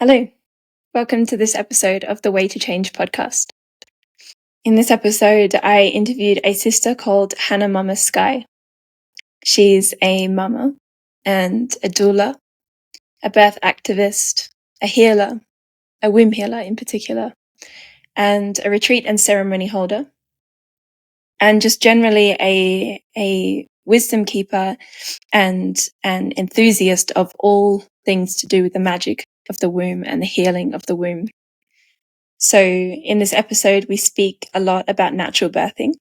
Hello, welcome to this episode of the Way to Change podcast. In this episode, I interviewed a sister called Hannah Mama Skye. She's a mama and a doula, a birth activist, a healer, a womb healer in particular, and a retreat and ceremony holder, and just generally a wisdom keeper and an enthusiast of all things to do with the magic of the womb and the healing of the womb. So in this episode, we speak a lot about natural birthing.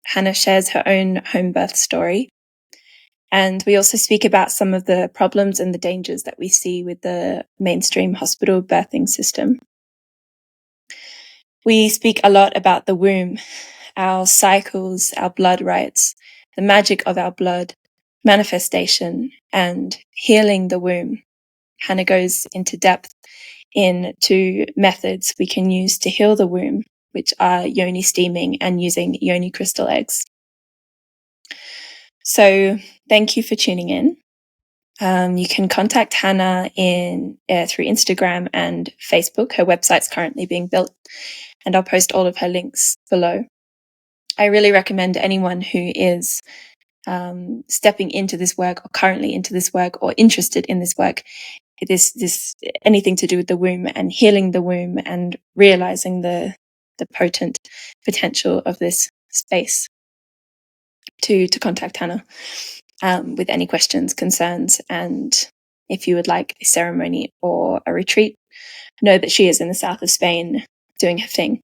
Hannah shares her own home birth story. And we also speak about some of the problems and the dangers that we see with the mainstream hospital birthing system. We speak a lot about the womb, our cycles, our blood rights, the magic of our blood, manifestation, and healing the womb. Hannah goes into depth into methods we can use to heal the womb, which are Yoni steaming and using Yoni crystal eggs. So thank you for tuning in. You can contact Hannah through Instagram and Facebook. Her website's currently being built, and I'll post all of her links below. I really recommend anyone who is stepping into this work or currently into this work or interested in this work, this anything to do with the womb and healing the womb and realizing the potent potential of this space, to contact Hannah with any questions, concerns, and if you would like a ceremony or a retreat, know that she is in the south of Spain doing her thing.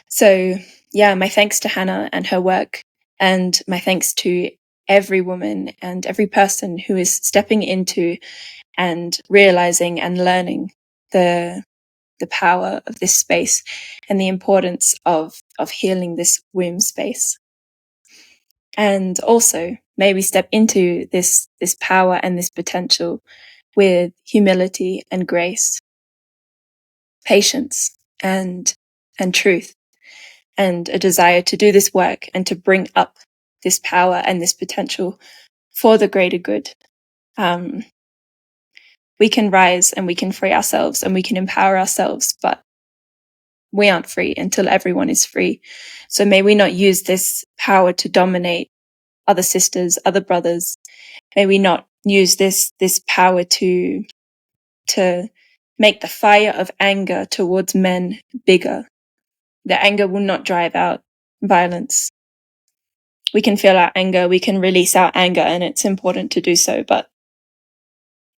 So yeah, my thanks to Hannah and her work, and my thanks to every woman and every person who is stepping into and realizing and learning the power of this space and the importance of healing this womb space. And also, may we step into this power and this potential with humility and grace, patience and truth, and a desire to do this work and to bring up this power and this potential for the greater good. We can rise and we can free ourselves and we can empower ourselves, but we aren't free until everyone is free. So may we not use this power to dominate other sisters, other brothers. May we not use this power to make the fire of anger towards men bigger. The anger will not drive out violence. We can feel our anger, we can release our anger, and it's important to do so, but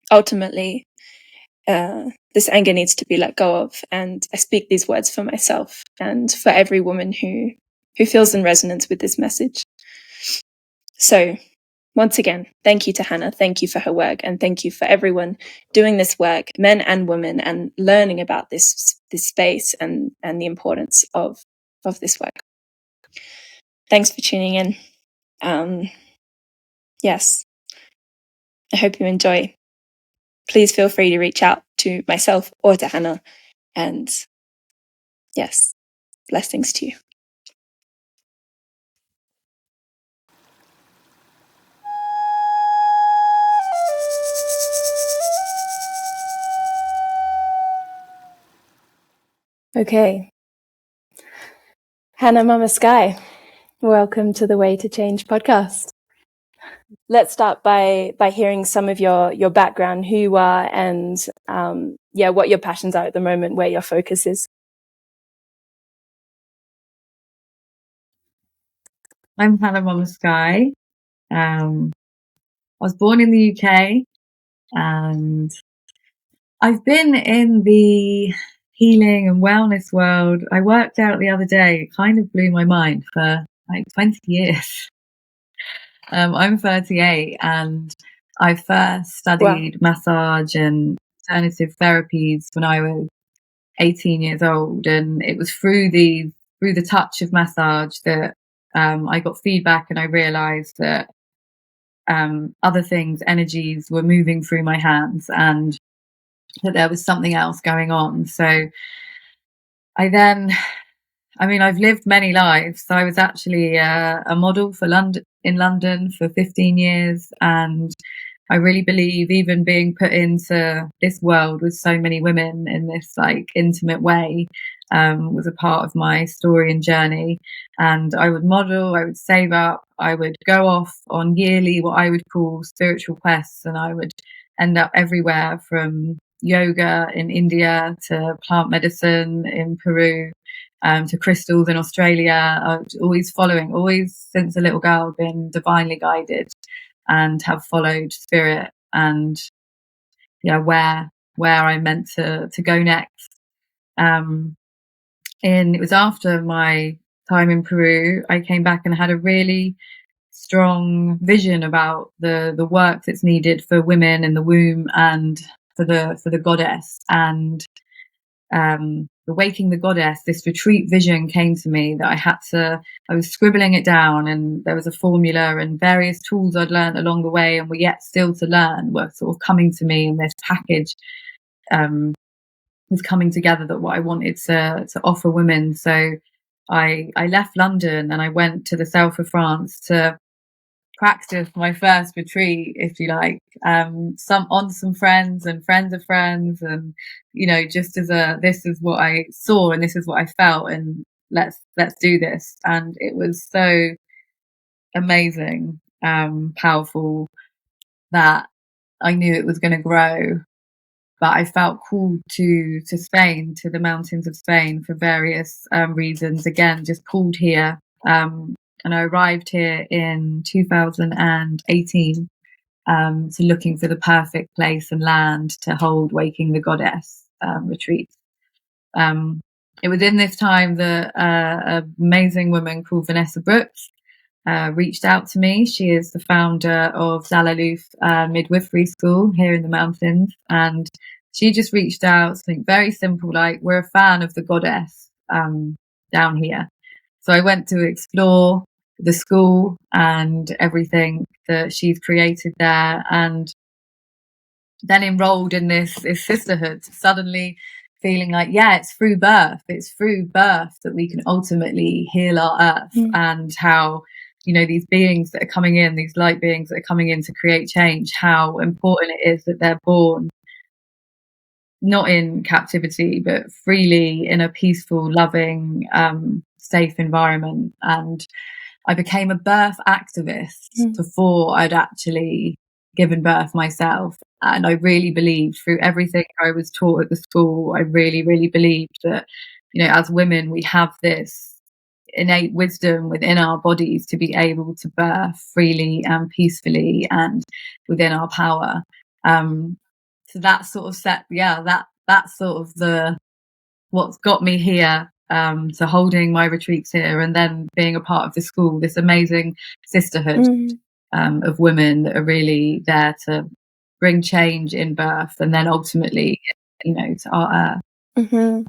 ultimately, this anger needs to be let go of. And I speak these words for myself and for every woman who feels in resonance with this message. So once again, thank you to Hannah. Thank you for her work. And thank you for everyone doing this work, men and women, and learning about this space and the importance of this work. Thanks for tuning in. Yes, I hope you enjoy. Please feel free to reach out to myself or to Hannah. And yes, blessings to you. Okay. Hannah Mama Skye, welcome to the Way to Change podcast. Let's start by hearing some of your background, who you are, and what your passions are at the moment, where your focus is. I'm Hannah Mama Skye. I was born in the UK, and I've been in the healing and wellness world. I worked out the other day, it kind of blew my mind, for like 20 years. I'm 38, and I first studied massage and alternative therapies when I was 18 years old, and it was through the touch of massage that I got feedback, and I realized that other things, energies, were moving through my hands, and that there was something else going on. So I've lived many lives. So I was actually a model for in London for 15 years, and I really believe even being put into this world with so many women in this like intimate way was a part of my story and journey. And I would model, I would save up, I would go off on yearly what I would call spiritual quests, and I would end up everywhere from yoga in India to plant medicine in Peru, to crystals in Australia. I was always following, always since a little girl, been divinely guided and have followed spirit and where I'm meant to go next. And it was after my time in Peru, I came back and had a really strong vision about the work that's needed for women in the womb and for the goddess. And the Waking the Goddess, this retreat vision came to me that I was scribbling it down, and there was a formula and various tools I'd learned along the way and were yet still to learn were sort of coming to me, and this package was coming together that what I wanted to offer women. So I left London and I went to the south of France to practice my first retreat, if you like, some friends and friends of friends, and just as this is what I saw and this is what I felt, and let's do this. And it was so amazing, powerful, that I knew it was going to grow. But I felt called to Spain, to the mountains of Spain, for various reasons. Again, just called here. And I arrived here in 2018, looking for the perfect place and land to hold Waking the Goddess retreats. It was in this time that an amazing woman called Vanessa Brooks reached out to me. She is the founder of Zalaluf Midwifery School here in the mountains. And she just reached out, something very simple, like, we're a fan of the goddess down here. So I went to explore the school and everything that she's created there, and then enrolled in this sisterhood, suddenly feeling like, it's through birth that we can ultimately heal our earth. And how, these beings that are coming in, these light beings that are coming in to create change, how important it is that they're born not in captivity, but freely in a peaceful, loving, safe environment. And I became a birth activist before I'd actually given birth myself. And I really believed, through everything I was taught at the school, I really, really believed that, as women, we have this innate wisdom within our bodies to be able to birth freely and peacefully and within our power. So that sort of set, that's sort of what's got me here, to holding my retreats here, and then being a part of the school, this amazing sisterhood of women that are really there to bring change in birth, and then ultimately, to our earth.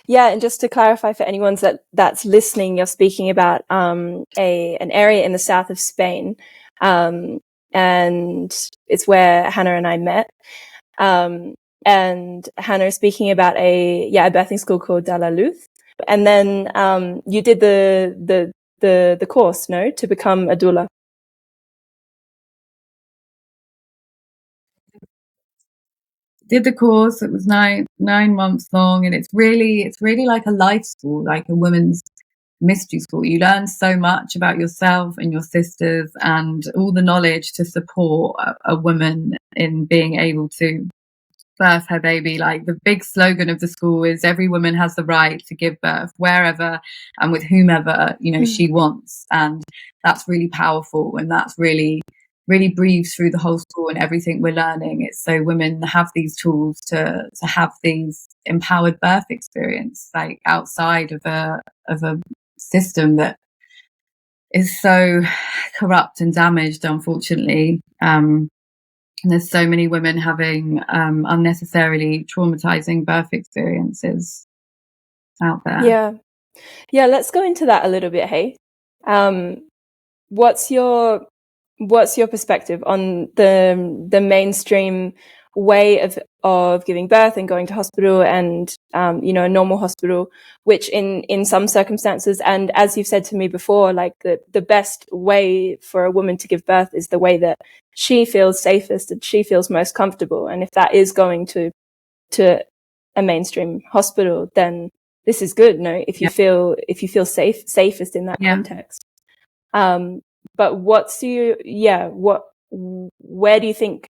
Yeah, and just to clarify for anyone that's listening, you're speaking about an area in the south of Spain, and it's where Hannah and I met. And Hannah is speaking about a birthing school called Zalaluf. And then you did the course, no, to become a doula. Did the course. It was nine months long, and it's really like a life school, like a women's mystery school. You learn so much about yourself and your sisters, and all the knowledge to support a woman in being able to birth her baby. Like, the big slogan of the school is every woman has the right to give birth wherever and with whomever she wants. And that's really powerful, and that's really breathes through the whole school and everything we're learning. It's so women have these tools to have these empowered birth experience, like outside of a system that is so corrupt and damaged, unfortunately. And there's so many women having unnecessarily traumatizing birth experiences out there. Yeah, let's go into that a little bit. Hey, what's your perspective on the mainstream way of giving birth and going to hospital, and a normal hospital, which in some circumstances, and as you've said to me before, like the best way for a woman to give birth is the way that she feels safest, that she feels most comfortable. And if that is going to a mainstream hospital, then this is good. No, if you feel safest in that context. But what's where do you think?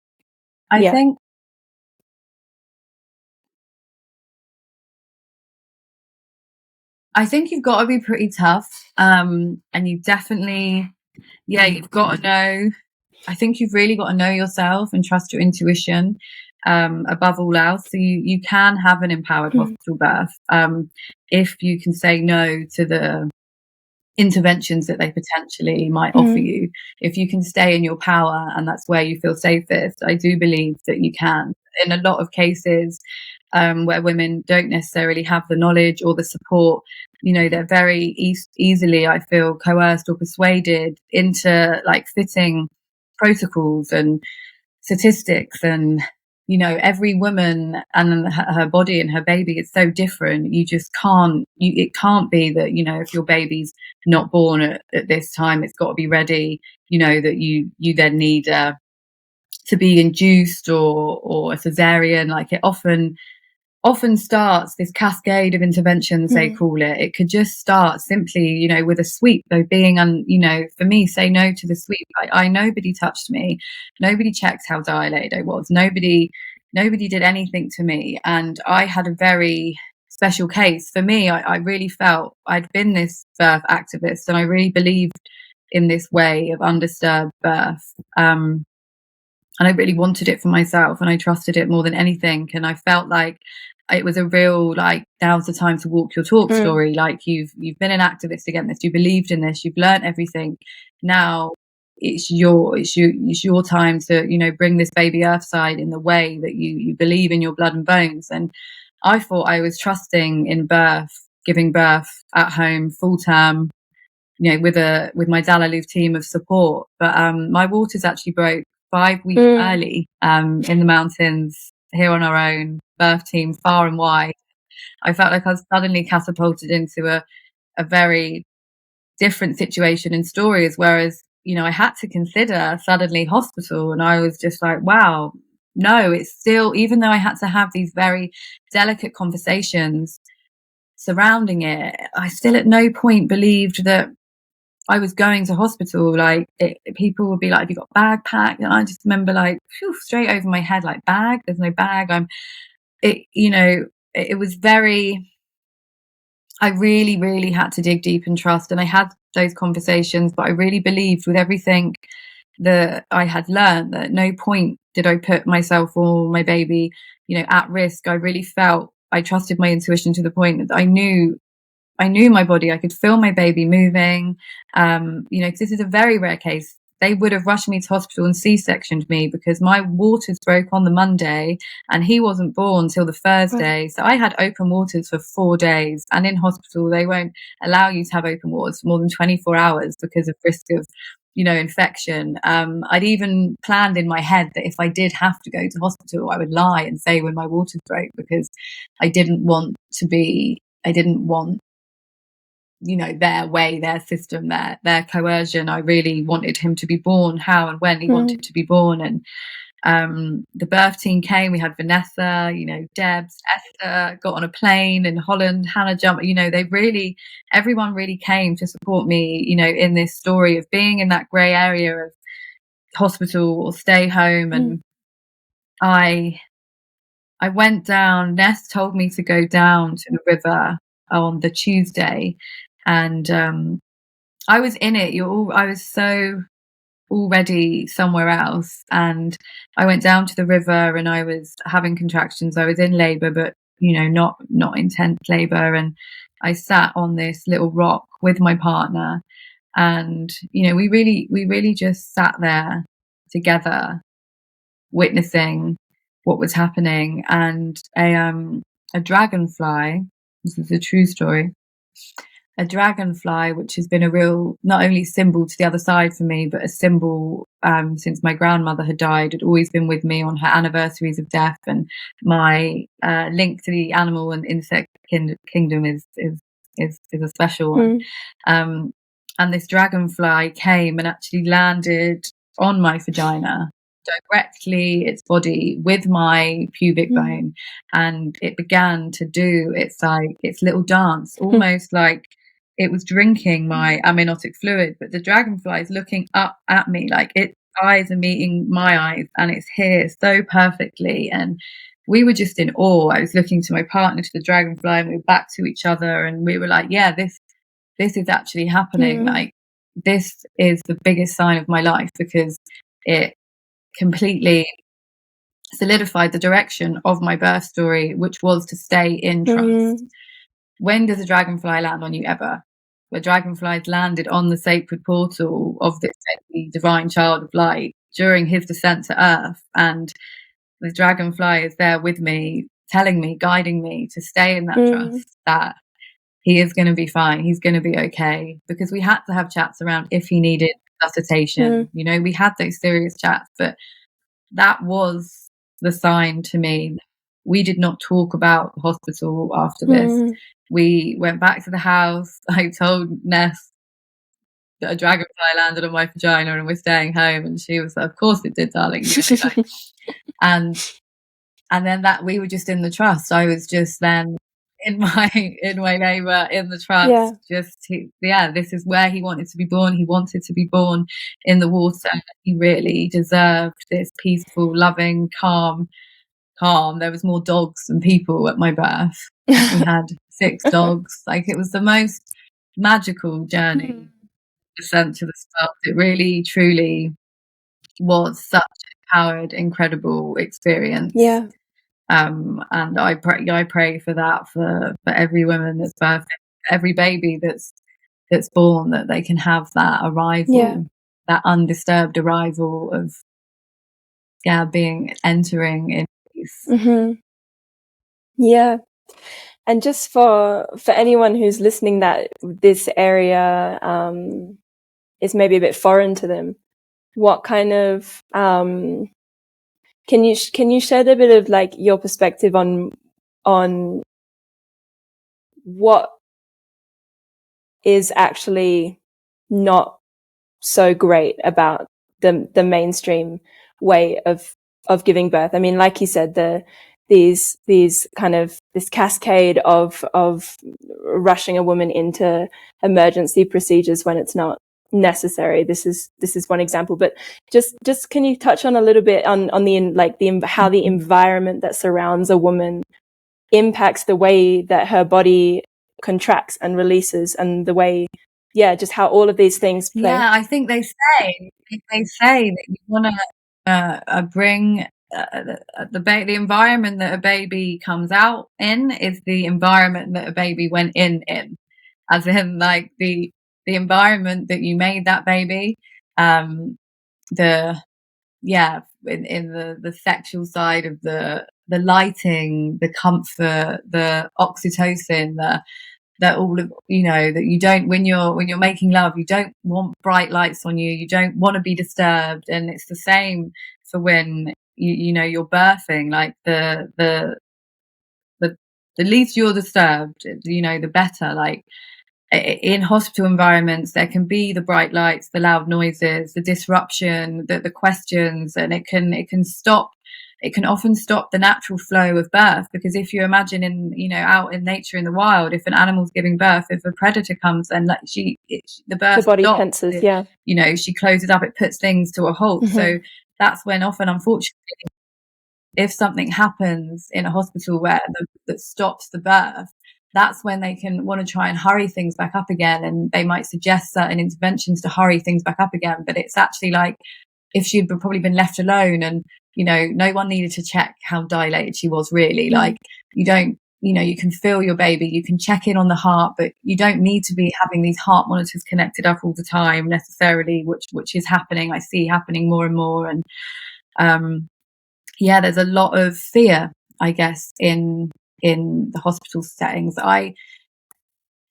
I think you've got to be pretty tough. And you definitely, you've got to know. I think you've really got to know yourself and trust your intuition above all else. So you can have an empowered hospital birth if you can say no to the interventions that they potentially might offer you. If you can stay in your power and that's where you feel safest, I do believe that you can. In a lot of cases where women don't necessarily have the knowledge or the support, they're very easily, I feel, coerced or persuaded into like fitting protocols and statistics. And every woman and her body and her baby is so different. You just can't it can't be that if your baby's not born at this time, it's got to be ready, that you then need to be induced or a cesarean. Like, it often starts this cascade of interventions, they call it. It could just start simply, with a sweep, though, being for me, say no to the sweep. Nobody touched me, nobody checked how dilated I was, nobody did anything to me. And I had a very special case. For me, I really felt I'd been this birth activist, and I really believed in this way of undisturbed birth. And I really wanted it for myself, and I trusted it more than anything. And I felt like it was a real, like, now's the time to walk your talk story. Like, you've been an activist against this, you believed in this, you've learned everything. Now it's your time to, bring this baby earthside in the way that you believe in your blood and bones. And I thought I was trusting in birth, giving birth at home, full term, with my Dalaluf team of support. But my waters actually broke 5 weeks early in the mountains here on our own, birth team far and wide. I felt like I was suddenly catapulted into a very different situation and stories, whereas I had to consider suddenly hospital, and I was just like, wow, no. It's still, even though I had to have these very delicate conversations surrounding it, I still at no point believed that I was going to hospital. Like, people would be like, have you got a bag packed? And I just remember, like, straight over my head, like, bag? There's no bag. It was very, I really, really had to dig deep and trust. And I had those conversations, but I really believed with everything that I had learned that at no point did I put myself or my baby, at risk. I really felt I trusted my intuition to the point that I knew my body. I could feel my baby moving. 'Cause this is a very rare case. They would have rushed me to hospital and C-sectioned me because my waters broke on the Monday and he wasn't born till the Thursday. So I had open waters for 4 days, and in hospital they won't allow you to have open waters for more than 24 hours because of risk of infection. I'd even planned in my head that if I did have to go to hospital, I would lie and say when my waters broke, because I didn't want their way, their system, their coercion. I really wanted him to be born how and when he wanted to be born. And the birth team came. We had Vanessa, Debs, Esther got on a plane in Holland, Hannah jumped, everyone really came to support me, in this story of being in that grey area of hospital or stay home. And I went down. Ness told me to go down to the river on the Tuesday, and I was in it. I was so already somewhere else, and I went down to the river, and I was having contractions. I was in labour, but not intense labour. And I sat on this little rock with my partner, and we really just sat there together, witnessing what was happening. And a dragonfly, this is a true story, a dragonfly, which has been a real, not only symbol to the other side for me, but a symbol since my grandmother had died, had always been with me on her anniversaries of death. And my link to the animal and insect kingdom is a special one. And this dragonfly came and actually landed on my vagina, directly its body with my pubic bone, and it began to do its little dance, almost like it was drinking my amniotic fluid, but the dragonfly is looking up at me, like its eyes are meeting my eyes, and it's here so perfectly. And we were just in awe. I was looking to my partner, to the dragonfly, and we were back to each other, and we were like, yeah, this is actually happening. Like, this is the biggest sign of my life, because it completely solidified the direction of my birth story, which was to stay in trust. When does a dragonfly land on you ever? Where dragonflies landed on the sacred portal of this divine child of light during his descent to earth, and the dragonfly is there with me, telling me, guiding me to stay in that trust, that he is going to be fine, he's going to be okay. Because we had to have chats around if he needed resuscitation. You know, we had those serious chats, but that was the sign to me. We did not talk about the hospital after this. We went back to the house. I told Ness that a dragonfly landed on my vagina and we're staying home, and she was like, of course it did, darling. You know, like, and then that we were just in the trust. I was just then in my labor, in the trust. This is where he wanted to be born. He wanted to be born in the water. He really deserved this peaceful, loving, calm. There was more dogs than people at my birth. We had 6 dogs. Like, it was the most magical journey, descent to the stars. It really, truly was such an empowered, incredible experience. And I pray for that for every woman that's birthed, every baby that's born, that they can have that arrival, that undisturbed arrival of entering in peace. And just for anyone who's listening that this area is maybe a bit foreign to them, what kind of can you shed a bit of like your perspective on what is actually not so great about the mainstream way of giving birth? I mean, like you said, these kind of this cascade of rushing a woman into emergency procedures when it's not necessary. This is one example, but just can you touch on a little bit on how the environment that surrounds a woman impacts the way that her body contracts and releases, and the way just how all of these things play? I think they say that you want to bring the environment that a baby comes out in is the environment that a baby went in, as in, like, the environment that you made that baby, in the sexual side of the lighting, the comfort, the oxytocin, that all of, you know, that you don't, when you're making love, you don't want bright lights on you, you don't want to be disturbed. And it's the same for when you know you're birthing. Like, the least you're disturbed, you know, the better. Like, in hospital environments, there can be the bright lights, the loud noises, the disruption, the questions, and it can often stop the natural flow of birth. Because if you imagine out in nature, in the wild, if an animal's giving birth, if a predator comes, then like the birth, the body stops, tenses, she closes up, it puts things to a halt. So that's when often, unfortunately, if something happens in a hospital that stops the birth, that's when they can want to try and hurry things back up again, and they might suggest certain interventions to hurry things back up again. But it's actually like, if she'd probably been left alone, and no one needed to check how dilated she was, really. Like, you don't, you can feel your baby, you can check in on the heart, but you don't need to be having these heart monitors connected up all the time necessarily, which is happening. I see happening more and more. And there's a lot of fear, I guess, in the hospital settings.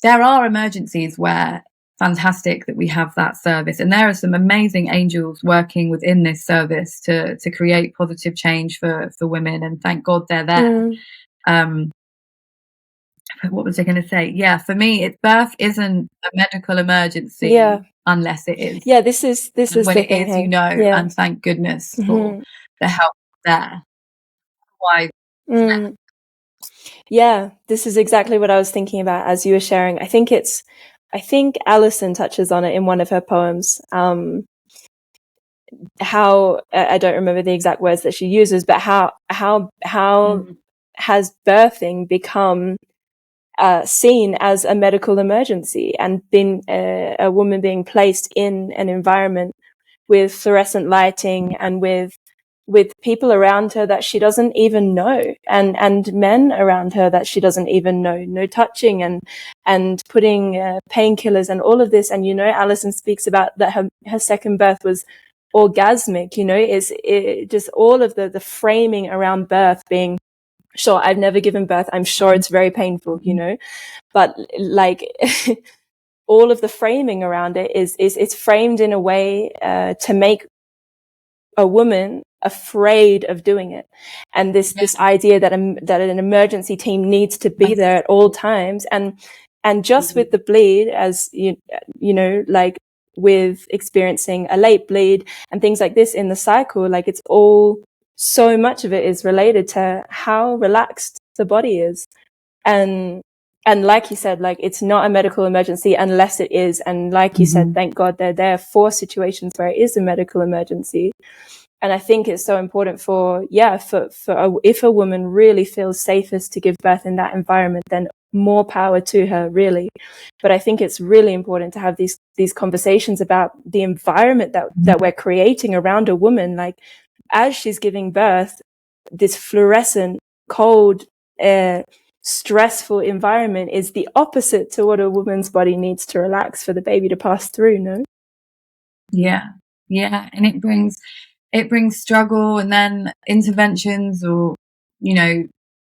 There are emergencies where fantastic that we have that service, and there are some amazing angels working within this service to create positive change for women, and thank God they're there. what was I going to say? Yeah, for me, birth isn't a medical emergency unless it is. Yeah, this is when the it thing, is, hey? you know, and thank goodness for the help there. Why? Yeah, this is exactly what I was thinking about as you were sharing. I think Alison touches on it in one of her poems. How I don't remember the exact words that she uses, but how has birthing become seen as a medical emergency, and been a woman being placed in an environment with fluorescent lighting and with people around her that she doesn't even know, and men around her that she doesn't even know, no touching and putting painkillers and all of this. And, you know, Alison speaks about that her second birth was orgasmic, you know, it just all of the framing around birth being, sure, I've never given birth, I'm sure it's very painful, you know, but like all of the framing around it is it's framed in a way to make a woman afraid of doing it. And this idea that an emergency team needs to be there at all times. And just with the bleed, as you know, like with experiencing a late bleed and things like this in the cycle, like it's all, so much of it is related to how relaxed the body is. And like you said, like it's not a medical emergency unless it is. And like you said, thank God they're there for situations where it is a medical emergency. And I think it's so important if a woman really feels safest to give birth in that environment, then more power to her, really. But I think it's really important to have these conversations about the environment that we're creating around a woman. Like, as she's giving birth, this fluorescent, cold, stressful environment is the opposite to what a woman's body needs to relax for the baby to pass through, no? Yeah. And it brings struggle, and then interventions, or, you know,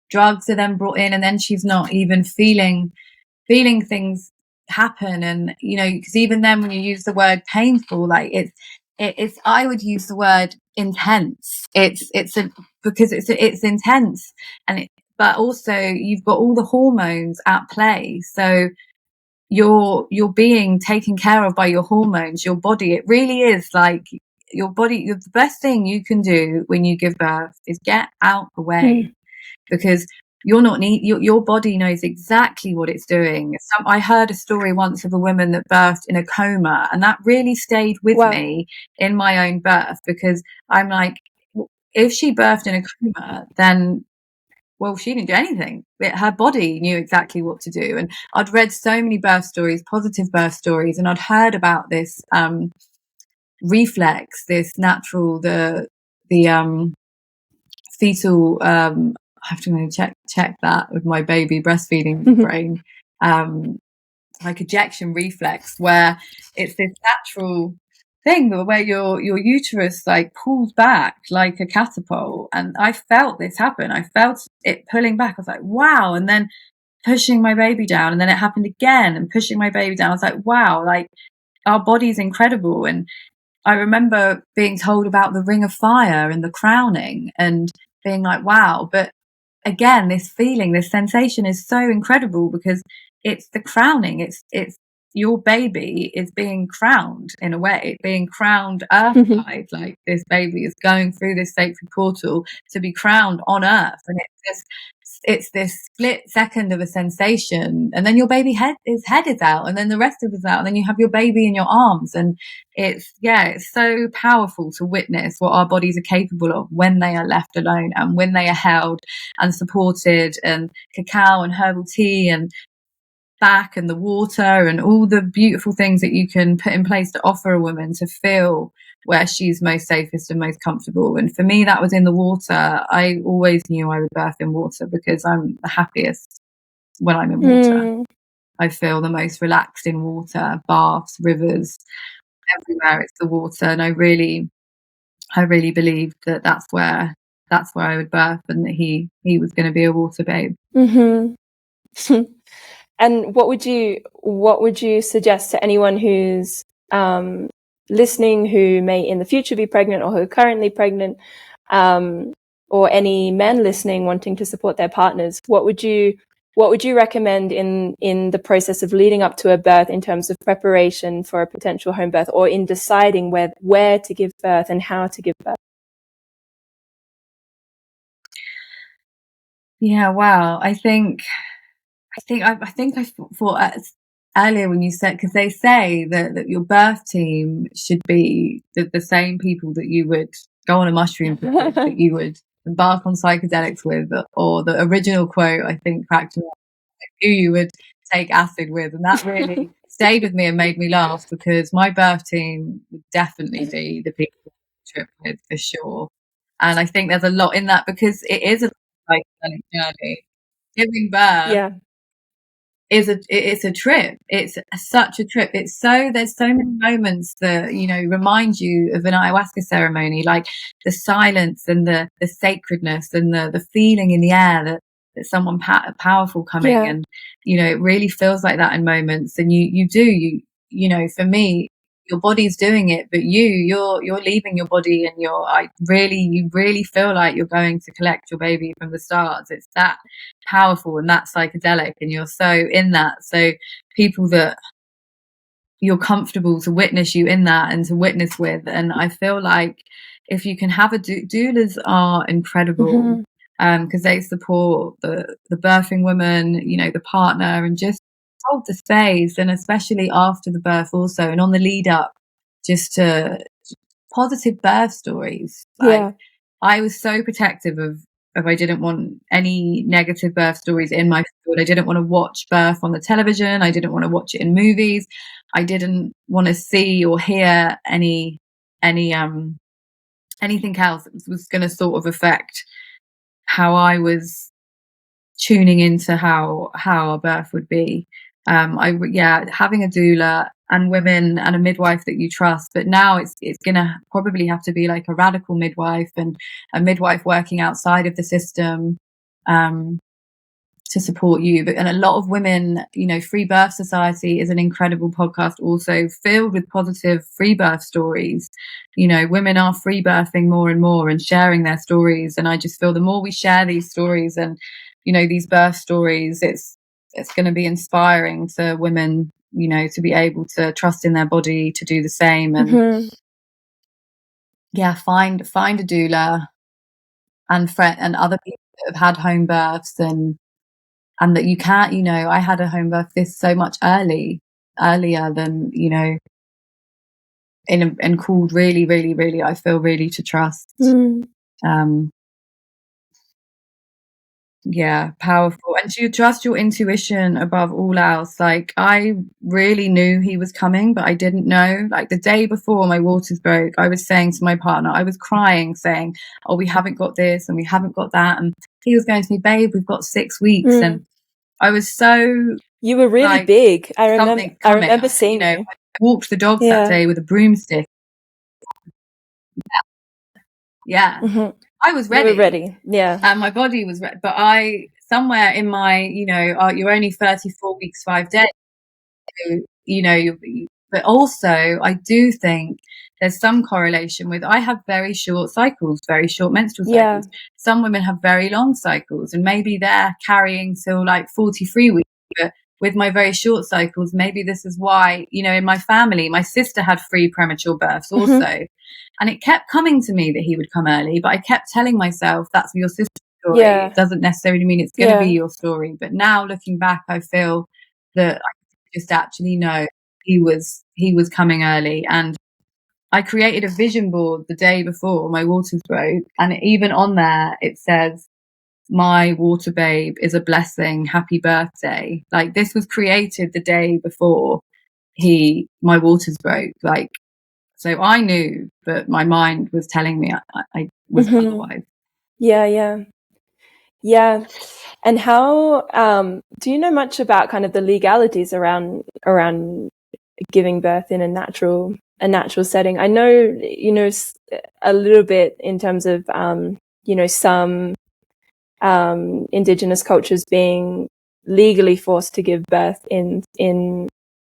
drugs are then brought in, and then she's not even feeling things happen. And, you know, because even then when you use the word painful, like it's I would use the word intense. Because it's intense, but also you've got all the hormones at play. So you're being taken care of by your hormones, your body. It really is like your body. The best thing you can do when you give birth is get out the way, because your body knows exactly what it's doing. I heard a story once of a woman that birthed in a coma, and that really stayed with me in my own birth, because I'm like, if she birthed in a coma, then, well, she didn't do anything. Her body knew exactly what to do. And I'd read so many birth stories, positive birth stories, and I'd heard about this reflex, this natural, the fetal, I have to check that with my baby breastfeeding brain, like ejection reflex, where it's this natural thing where your uterus like pulls back like a catapult. And I felt this happen. I felt it pulling back. I was like, wow. And then pushing my baby down, and then it happened again, and pushing my baby down. I was like, wow, like our body's incredible. And I remember being told about the ring of fire and the crowning, and being like, wow. But again, this feeling, this sensation is so incredible, because it's the crowning. It's your baby is being crowned, in a way, being crowned earthside. Like, this baby is going through this sacred portal to be crowned on earth. And it's this split second of a sensation, and then your baby head is out, and then the rest of it is out, and then you have your baby in your arms. And it's so powerful to witness what our bodies are capable of when they are left alone, and when they are held and supported, and cacao and herbal tea and back and the water and all the beautiful things that you can put in place to offer a woman to feel where she's most safest and most comfortable. And for me, that was in the water. I always knew I would birth in water, because I'm the happiest when I'm in water. I feel the most relaxed in water, baths, rivers, everywhere it's the water. And I really believed that that's where I would birth, and that he was going to be a water babe. And what would you suggest to anyone who's listening, who may in the future be pregnant, or who are currently pregnant, or any men listening wanting to support their partners? What would you what would you recommend in the process of leading up to a birth in terms of preparation for a potential home birth, or in deciding where to give birth and how to give birth? Yeah, wow. I think I thought earlier when you said, because they say that your birth team should be the same people that you would go on a mushroom with, that you would embark on psychedelics with, or the original quote, I think, cracked me up, who you would take acid with. And that really stayed with me and made me laugh, because my birth team would definitely be the people I trip with for sure. And I think there's a lot in that, because it is a psychedelic journey. Giving birth Yeah. it's a trip. It's such a trip. There's so many moments that, remind you of an ayahuasca ceremony, like the silence and the sacredness and the feeling in the air that someone powerful coming. Yeah. And it really feels like that in moments. And for me, your body's doing it, but you're leaving your body, and you really feel like you're going to collect your baby from the stars. It's that powerful and that psychedelic, and you're so in that. So people that you're comfortable to witness you in that and to witness with. And I feel like if you can have doulas are incredible, because they support the birthing woman, the partner, and just hold the space, and especially after the birth also, and on the lead up, just to positive birth stories. Yeah. I was so protective of I didn't want any negative birth stories in my field. I didn't want to watch birth on the television. I didn't want to watch it in movies. I didn't want to see or hear any anything else that was going to sort of affect how I was tuning into how a birth would be. Having a doula and women and a midwife that you trust. But now it's gonna probably have to be like a radical midwife, and a midwife working outside of the system to support you. And a lot of women, Free Birth Society is an incredible podcast also, filled with positive free birth stories. Women are free birthing more and more and sharing their stories, and I just feel the more we share these stories and these birth stories, it's going to be inspiring to women, to be able to trust in their body to do the same. And find a doula and other people that have had home births, and that you can't, I had a home birth this so much earlier than, and called really, really, really, I feel, really to trust. Powerful. And to trust your intuition above all else. Like, I really knew he was coming, but I didn't know. Like, the day before my waters broke, I was saying to my partner, I was crying, saying, oh, we haven't got this and we haven't got that. And he was going to me, babe, we've got 6 weeks. And I was so... You were really big. I remember seeing you. I walked the dogs that day with a broomstick. I was ready. You were ready. Yeah. And my body was ready. But somewhere in my, you're only 34 weeks, 5 days. But also I do think there's some correlation with, I have very short cycles, very short menstrual cycles. Some women have very long cycles, and maybe they're carrying till like 43 weeks. But with my very short cycles, maybe this is why, in my family, my sister had 3 premature births also. And it kept coming to me that he would come early, but I kept telling myself, that's your sister's story. It doesn't necessarily mean it's going to be your story. But now looking back, I feel that I just actually know he was coming early. And I created a vision board the day before my waters broke, and even on there it says, my water babe is a blessing, happy birthday. Like, this was created the day before my waters broke. Like, so I knew, but my mind was telling me I was otherwise. Yeah. And how do you know much about kind of the legalities around giving birth in a natural setting? I know, a little bit in terms of some Indigenous cultures being legally forced to give birth in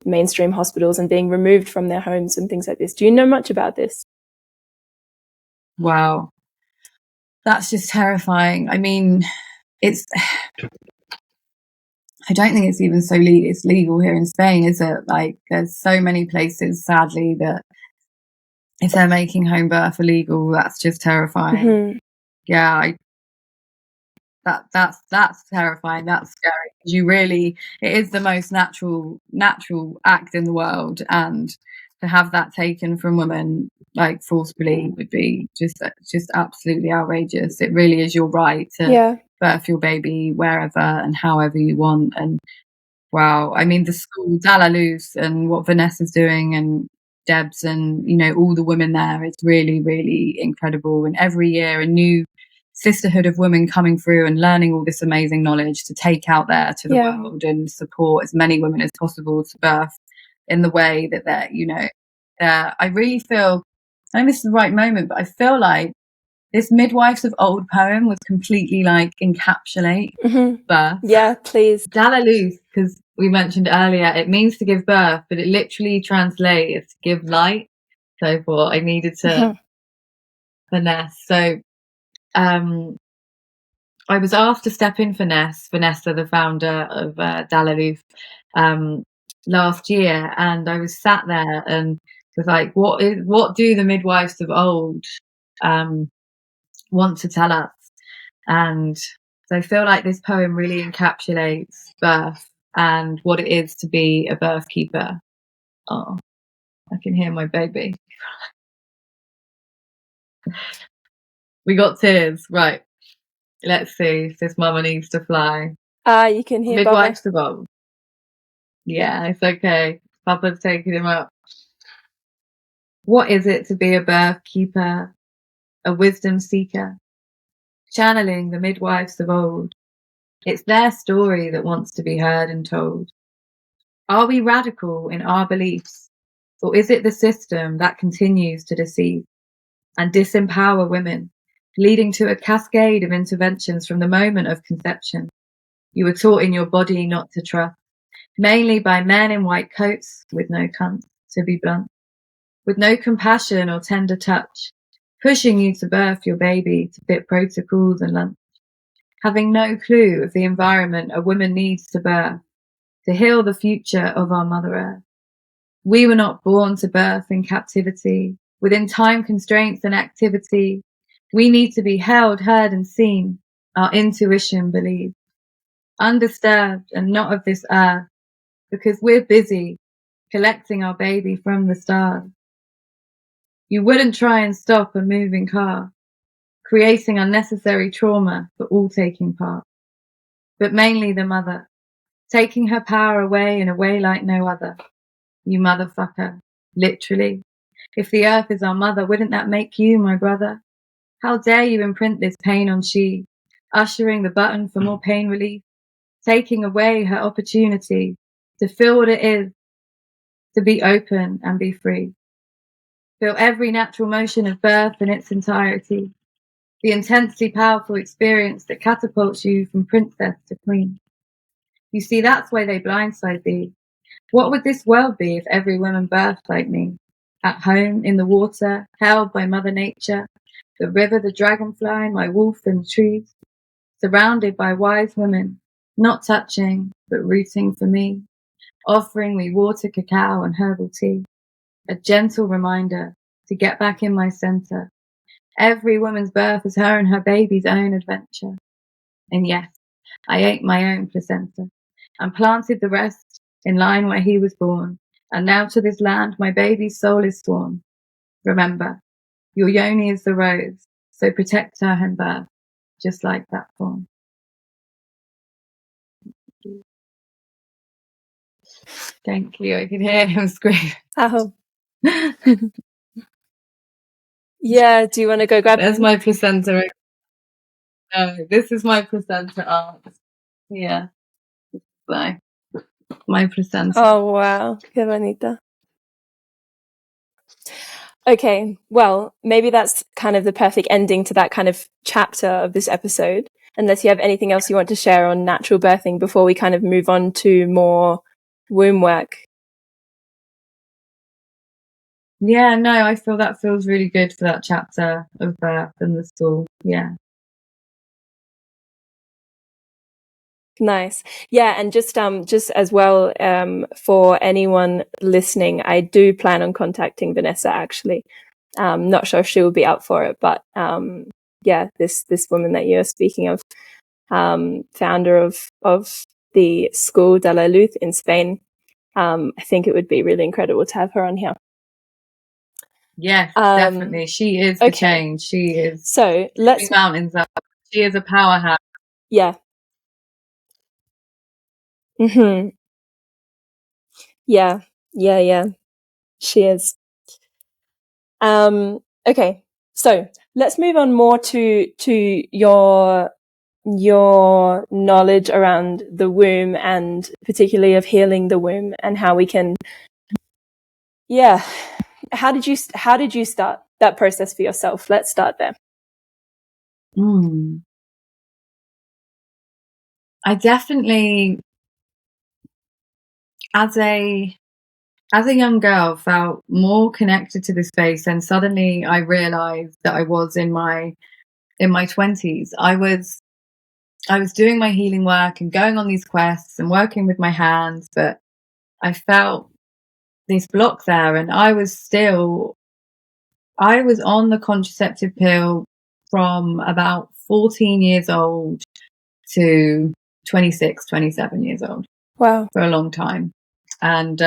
mainstream hospitals and being removed from their homes and things like this. Do you know much about this? Wow. That's just terrifying. I mean, I don't think it's even so it's legal here in Spain, is it? Like, there's so many places, sadly, that if they're making home birth illegal, that's just terrifying. Mm-hmm. Yeah, that's terrifying. That's scary. It is the most natural act in the world, and to have that taken from women like forcibly would be just absolutely outrageous. It really is your right to birth your baby wherever and however you want. And wow, I mean, the school Dalla Luz and what Vanessa's doing, and Debs, and all the women there, it's really, really incredible. And every year a new sisterhood of women coming through and learning all this amazing knowledge to take out there to the world and support as many women as possible to birth in the way that I really feel, I know this is the right moment, but I feel like this Midwives of Old poem was completely like encapsulate birth. Yeah, please. Dalla Luz, because we mentioned earlier, it means to give birth, but it literally translates to give light. So I thought I needed to finesse. So I was asked to step in for Vanessa, the founder of Dalla Luz, last year, and I was sat there and was like, what do the midwives of old want to tell us? And so I feel like this poem really encapsulates birth and what it is to be a birth keeper. Oh, I can hear my baby. We got tears. Right. Let's see if this mama needs to fly. You can hear Midwives of Old. Yeah, it's okay. Papa's taking him up. What is it to be a birth keeper, a wisdom seeker? Channeling the midwives of old. It's their story that wants to be heard and told. Are we radical in our beliefs, or is it the system that continues to deceive and disempower women, leading to a cascade of interventions from the moment of conception? You were taught in your body not to trust, mainly by men in white coats with no cunts, to be blunt, with no compassion or tender touch, pushing you to birth your baby to fit protocols and lunch, having no clue of the environment a woman needs to birth, to heal the future of our Mother Earth. We were not born to birth in captivity, within time constraints and activity. We need to be held, heard, and seen, our intuition believed, undisturbed and not of this earth, because we're busy collecting our baby from the stars. You wouldn't try and stop a moving car, creating unnecessary trauma for all taking part, but mainly the mother, taking her power away in a way like no other. You motherfucker, literally. If the earth is our mother, wouldn't that make you my brother? How dare you imprint this pain on she, ushering the button for more pain relief, taking away her opportunity to feel what it is to be open and be free. Feel every natural motion of birth in its entirety, the intensely powerful experience that catapults you from princess to queen. You see, that's why they blindside thee. What would this world be if every woman birthed like me? At home, in the water, held by Mother Nature, the river, the dragonfly, my wolf and the trees, surrounded by wise women, not touching, but rooting for me, offering me water, cacao, and herbal tea. A gentle reminder to get back in my center. Every woman's birth is her and her baby's own adventure. And yes, I ate my own placenta and planted the rest in line where he was born. And now to this land my baby's soul is sworn. Remember, your Yoni is the rose, so protect her in birth, just like that form. Thank you. I can hear him scream. Oh. Yeah, do you want to go grab There's my placenta. No, this is my placenta art. Yeah. So, my placenta. Oh, wow. Qué bonita. Okay, well, maybe that's kind of the perfect ending to that kind of chapter of this episode. Unless you have anything else you want to share on natural birthing before we kind of move on to more womb work. Yeah, no, I feel that feels really good for that chapter of birth and the school. Yeah. Nice. Yeah, and just as well, for anyone listening, I do plan on contacting Vanessa actually. Not sure if she will be up for it, but yeah, this woman that you're speaking of, founder of the School de la Luz in Spain, I think it would be really incredible to have her on here. Yes, definitely. She is the change. She is. So let's mountains up. She is a powerhouse. Yeah. Mm-hmm. Yeah. Yeah. Yeah. She is. Okay. So let's move on more to your knowledge around the womb, and particularly of healing the womb, and how we can. Yeah. How did you start that process for yourself? Let's start there. I definitely, as a young girl, felt more connected to this space, and suddenly I realized that I was in my 20s. I was doing my healing work and going on these quests and working with my hands, but I felt this block there, and I was on the contraceptive pill from about 14 years old to 26, 27 years old. Wow. For a long time. And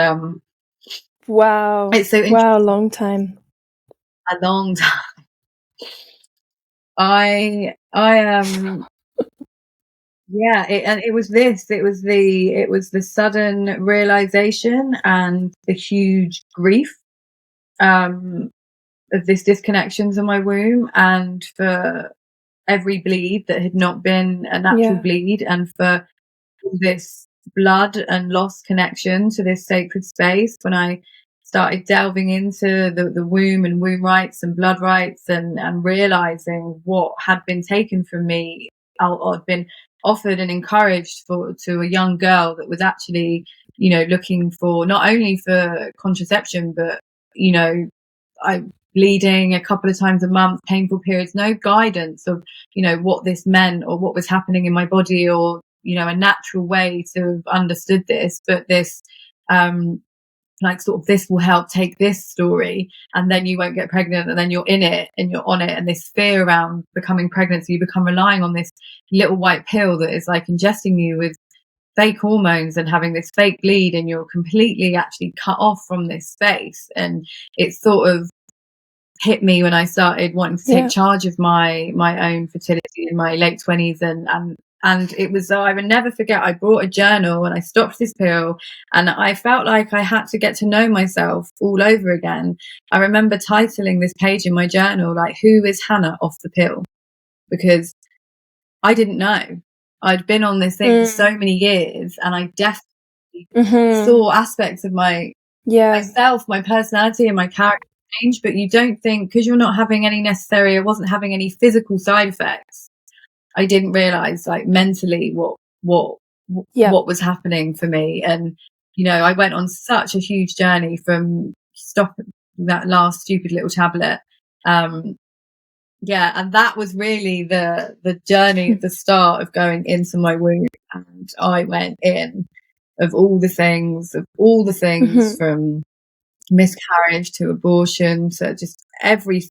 wow. It's so wow, long time. A long time. I yeah, it was the sudden realization and the huge grief of this disconnections in my womb, and for every bleed that had not been a natural bleed, and for this blood and lost connection to this sacred space. When I started delving into the womb and womb rights and blood rights, and realizing what had been taken from me, or had been offered and encouraged to a young girl that was actually, looking for not only for contraception, but, I bleeding a couple of times a month, painful periods, no guidance of, what this meant or what was happening in my body, or, a natural way to have understood this. But this, this will help, take this story, and then you won't get pregnant, and then you're in it and you're on it. And this fear around becoming pregnant, so you become relying on this little white pill that is like ingesting you with fake hormones and having this fake bleed, and you're completely actually cut off from this space. And it sort of hit me when I started wanting to take charge of my own fertility in my late 20s, and it was, I would never forget, I brought a journal and I stopped this pill, and I felt like I had to get to know myself all over again. I remember titling this page in my journal, like, who is Hannah off the pill? Because I didn't know. I'd been on this thing for so many years, and I definitely saw aspects of myself, my personality and my character change. But you don't think, because you're not having any I wasn't having any physical side effects, I didn't realize, like, mentally what was happening for me. And I went on such a huge journey from stopping that last stupid little tablet. And that was really the journey at the start of going into my womb. And I went in of all the things from miscarriage to abortion, to just everything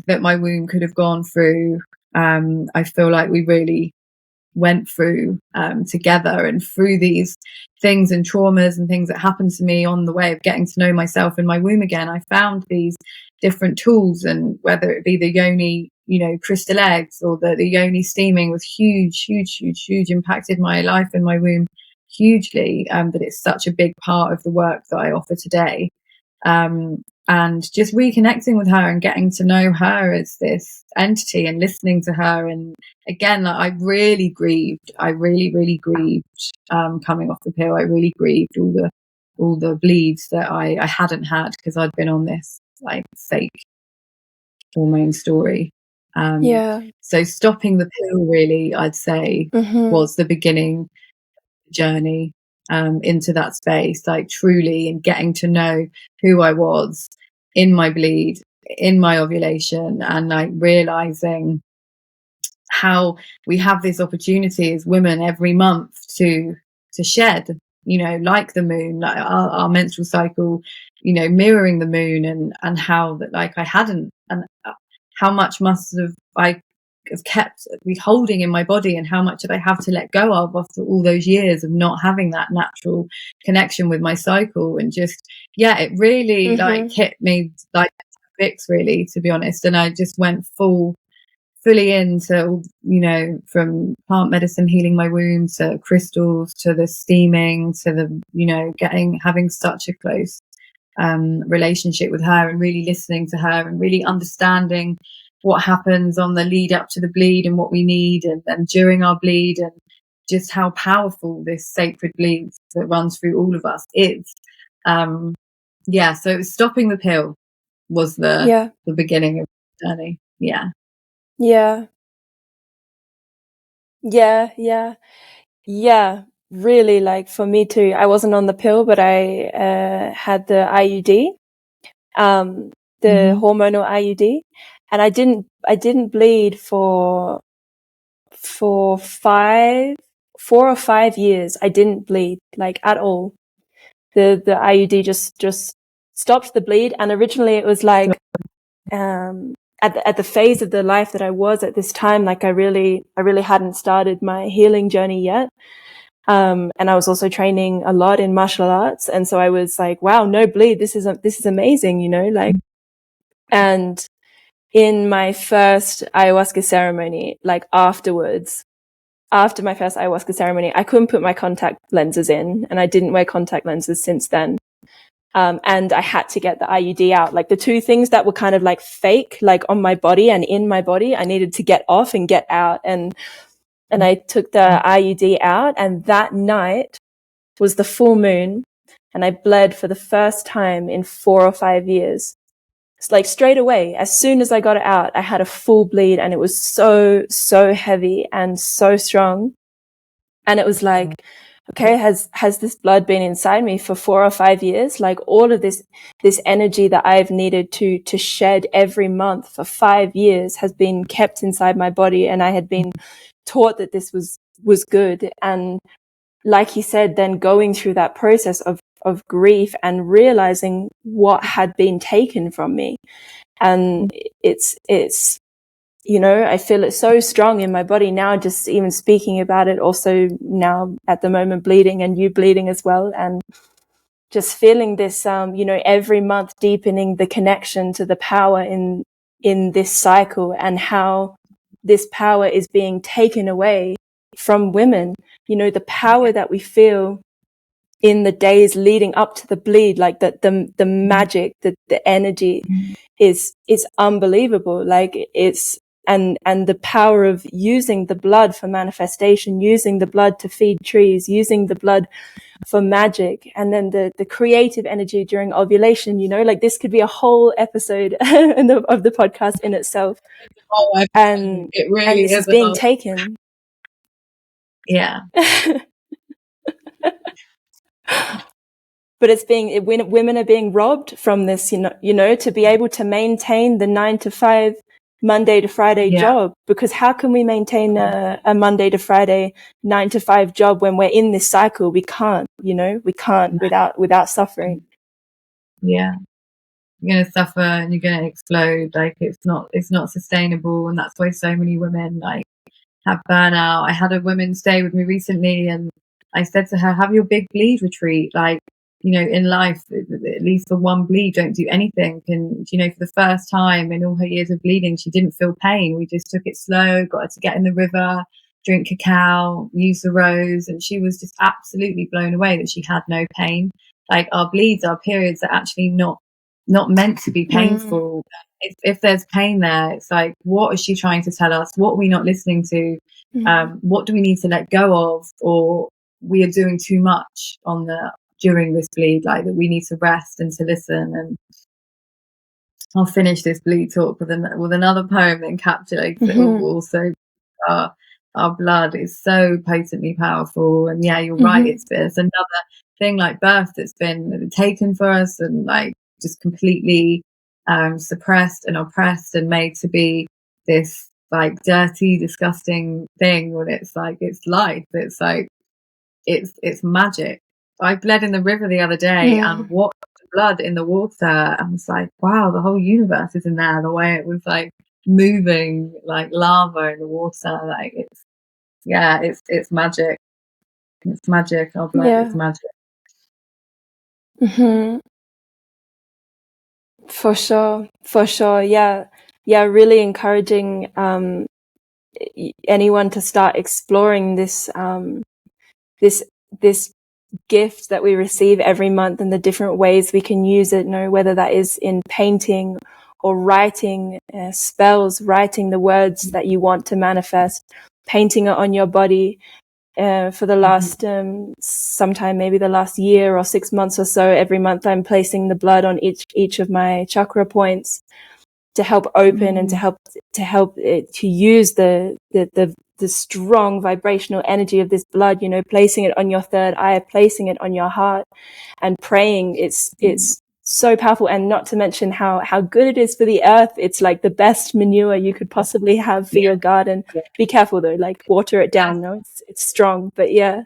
that my womb could have gone through. I feel like we really went through together, and through these things and traumas and things that happened to me on the way of getting to know myself in my womb again, I found these different tools. And whether it be the Yoni, crystal eggs, or the Yoni steaming, was huge impacted my life in my womb hugely. That it's such a big part of the work that I offer today. And just reconnecting with her and getting to know her as this entity, and listening to her. And again, I really grieved. I really grieved coming off the pill. I really grieved all the bleeds that I hadn't had, because I'd been on this like fake hormone story. So stopping the pill, really, I'd say, was the beginning journey into that space, like truly, and getting to know who I was in my bleed, in my ovulation, and like realizing how we have this opportunity as women every month to shed, like the moon, like our menstrual cycle, mirroring the moon, and how that, like, I hadn't, and how much must have I have kept holding in my body, and how much did I have to let go of after all those years of not having that natural connection with my cycle. And just, it really like hit me like fix, really, to be honest. And I just went fully into, from plant medicine healing my wounds, to crystals, to the steaming, to the, having such a close relationship with her, and really listening to her, and really understanding what happens on the lead up to the bleed, and what we need, and during our bleed, and just how powerful this sacred bleed that runs through all of us is. So it was stopping the pill was the beginning of the journey. Really, like, for me too, I wasn't on the pill, but I had the IUD, the hormonal IUD, and I didn't bleed for 4 or 5 years. I didn't bleed, like, at all. The IUD just stopped the bleed. And originally it was like, at the phase of the life that I was at this time, like, I really hadn't started my healing journey yet. And I was also training a lot in martial arts. And so I was like, wow, no bleed. This is amazing, like. And in my first ayahuasca ceremony, like, after my first ayahuasca ceremony, I couldn't put my contact lenses in, and I didn't wear contact lenses since then. And I had to get the IUD out. Like, the two things that were kind of like fake, like on my body and in my body, I needed to get off and get out. And I took the IUD out, and that night was the full moon, and I bled for the first time in 4 or 5 years. It's like, straight away, as soon as I got it out, I had a full bleed, and it was so, so heavy and so strong. And it was like, okay, has this blood been inside me for 4 or 5 years? Like, all of this energy that I've needed to shed every month for 5 years has been kept inside my body. And I had been taught that this was good. And like you said, then going through that process of grief and realizing what had been taken from me. And it's, I feel it so strong in my body now, just even speaking about it. Also now at the moment bleeding, and you bleeding as well. And just feeling this, every month deepening the connection to the power in this cycle, and how this power is being taken away from women. The power that we feel in the days leading up to the bleed, like the magic, the energy is unbelievable. Like, it's, and the power of using the blood for manifestation, using the blood to feed trees, using the blood for magic, and then the creative energy during ovulation, like, this could be a whole episode of the podcast in itself. And it really this is being taken. But it's women are being robbed from this, to be able to maintain the 9 to 5 Monday to Friday job. Because how can we maintain a Monday to Friday 9 to 5 job when we're in this cycle? We can't, we can't without suffering. You're going to suffer, and you're going to explode. Like, it's not sustainable. And that's why so many women, like, have burnout. I had a woman stay with me recently, and I said to her, have your big bleed retreat. Like, in life, at least for one bleed, don't do anything. And, for the first time in all her years of bleeding, she didn't feel pain. We just took it slow, got her to get in the river, drink cacao, use the rose. And she was just absolutely blown away that she had no pain. Like, our bleeds, our periods are actually not meant to be painful. If there's pain there, it's like, what is she trying to tell us? What are we not listening to? What do we need to let go of? Or we are doing too much during this bleed, like, that we need to rest and to listen. And I'll finish this bleed talk with another poem that encapsulates it all. Also, our blood is so potently powerful. And you're right, it's another thing like birth that's been taken for us, and like just completely suppressed and oppressed, and made to be this like dirty, disgusting thing, when it's like it's life. It's like it's magic. I bled in the river the other day and watched the blood in the water and was like, wow, the whole universe is in there. The way it was like moving like lava in the water, like it's magic. It's magic. Our blood is magic. For sure. Yeah, really encouraging anyone to start exploring this this gift that we receive every month and the different ways we can use it, whether that is in painting or writing spells, writing the words that you want to manifest, painting it on your body. For the last sometime maybe the last year or 6 months or so, every month I'm placing the blood on each of my chakra points to help open and to help it, to use the strong vibrational energy of this blood, placing it on your third eye, placing it on your heart and praying. It's so powerful. And not to mention how good it is for the earth. It's like the best manure you could possibly have for your garden. Be careful though, like water it down. No, it's strong, but yeah.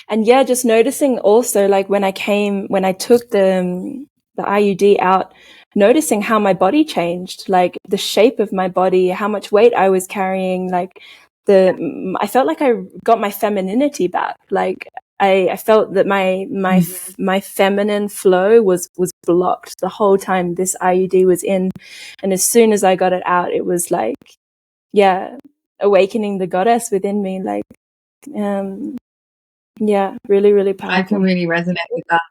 And just noticing also, like when I took the IUD out, noticing how my body changed, like the shape of my body, how much weight I was carrying, like I felt like I got my femininity back. Like I felt that my feminine flow was blocked the whole time this IUD was in. And as soon as I got it out, it was like, awakening the goddess within me. Like, really, really powerful. I can really resonate with that.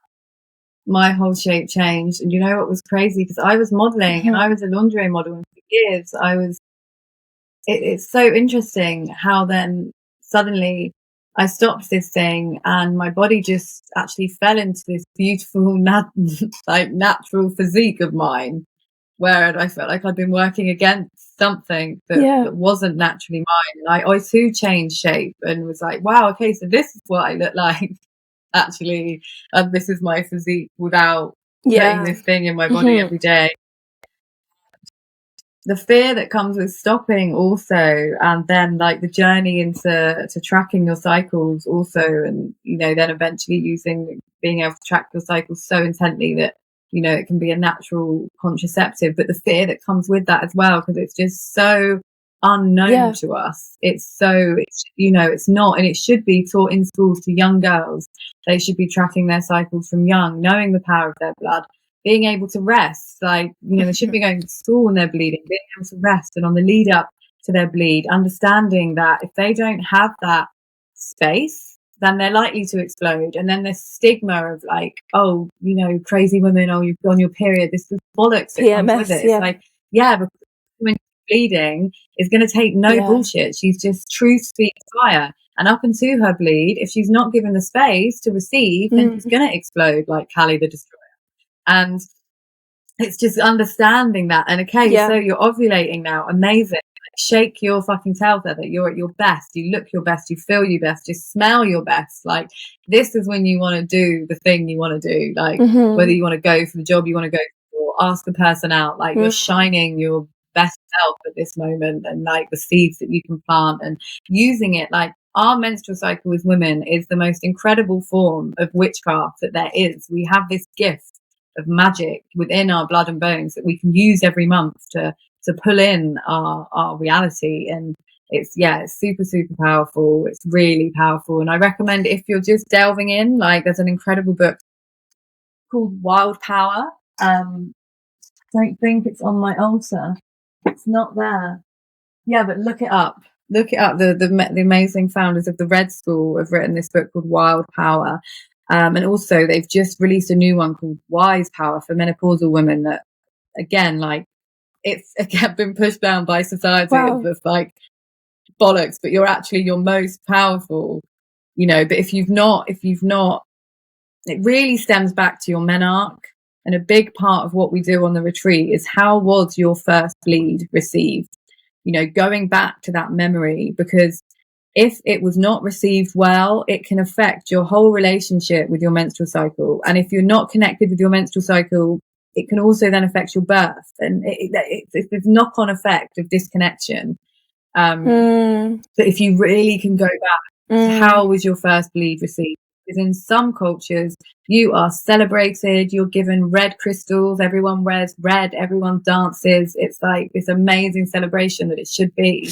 My whole shape changed. And you know what was crazy? Because I was modeling and I was a lingerie model for years. It's so interesting how then suddenly I stopped this thing and my body just actually fell into this beautiful, natural physique of mine, where I felt like I'd been working against something that wasn't naturally mine. And I too changed shape and was like, wow, okay, so this is what I look like. Actually, this is my physique without putting this thing in my body every day. The fear that comes with stopping also, and then like the journey into tracking your cycles also, and then eventually being able to track your cycles so intently that it can be a natural contraceptive, but the fear that comes with that as well, because it's just so unknown to us. It's not, and it should be taught in schools to young girls. They should be tracking their cycles from young, knowing the power of their blood, being able to rest. Like, they shouldn't be going to school when they're bleeding, being able to rest, and on the lead up to their bleed, understanding that if they don't have that space, then they're likely to explode. And then the stigma of like, oh, crazy women, oh, you've on your period, this is bollocks that comes with it. It's like, because when you're bleeding is going to take no bullshit. She's just truth speaks fire. And up into her bleed, if she's not given the space to receive, then she's going to explode like Callie the Destroyer. And it's just understanding that. And okay, so you're ovulating now. Amazing. Shake your fucking tail feather. You're at your best. You look your best. You feel your best. You smell your best. Like, this is when you want to do the thing you want to do. Like, whether you want to go for the job you want to go for, ask a person out. Like, you're shining your best self at this moment, and like the seeds that you can plant and using it. Like, our menstrual cycle as women is the most incredible form of witchcraft that there is. We have this gift of magic within our blood and bones that we can use every month to pull in our reality. And it's super, super powerful. It's really powerful. And I recommend, if you're just delving in, like, there's an incredible book called Wild Power. Don't think it's on my altar. It's not there. Yeah, but look it up. The amazing founders of the Red School have written this book called Wild Power. And also they've just released a new one called Wise Power for menopausal women, that again, like, it's again been pushed down by society as this like bollocks, but you're actually your most powerful, but if you've not, it really stems back to your menarche. And a big part of what we do on the retreat is, how was your first bleed received? Going back to that memory, because if it was not received well, it can affect your whole relationship with your menstrual cycle. And if you're not connected with your menstrual cycle it can also then affect your birth, and it's this knock-on effect of disconnection. But if you really can go back to how was your first bleed received, because in some cultures you are celebrated, you're given red crystals, everyone wears red, everyone dances, it's like this amazing celebration that it should be.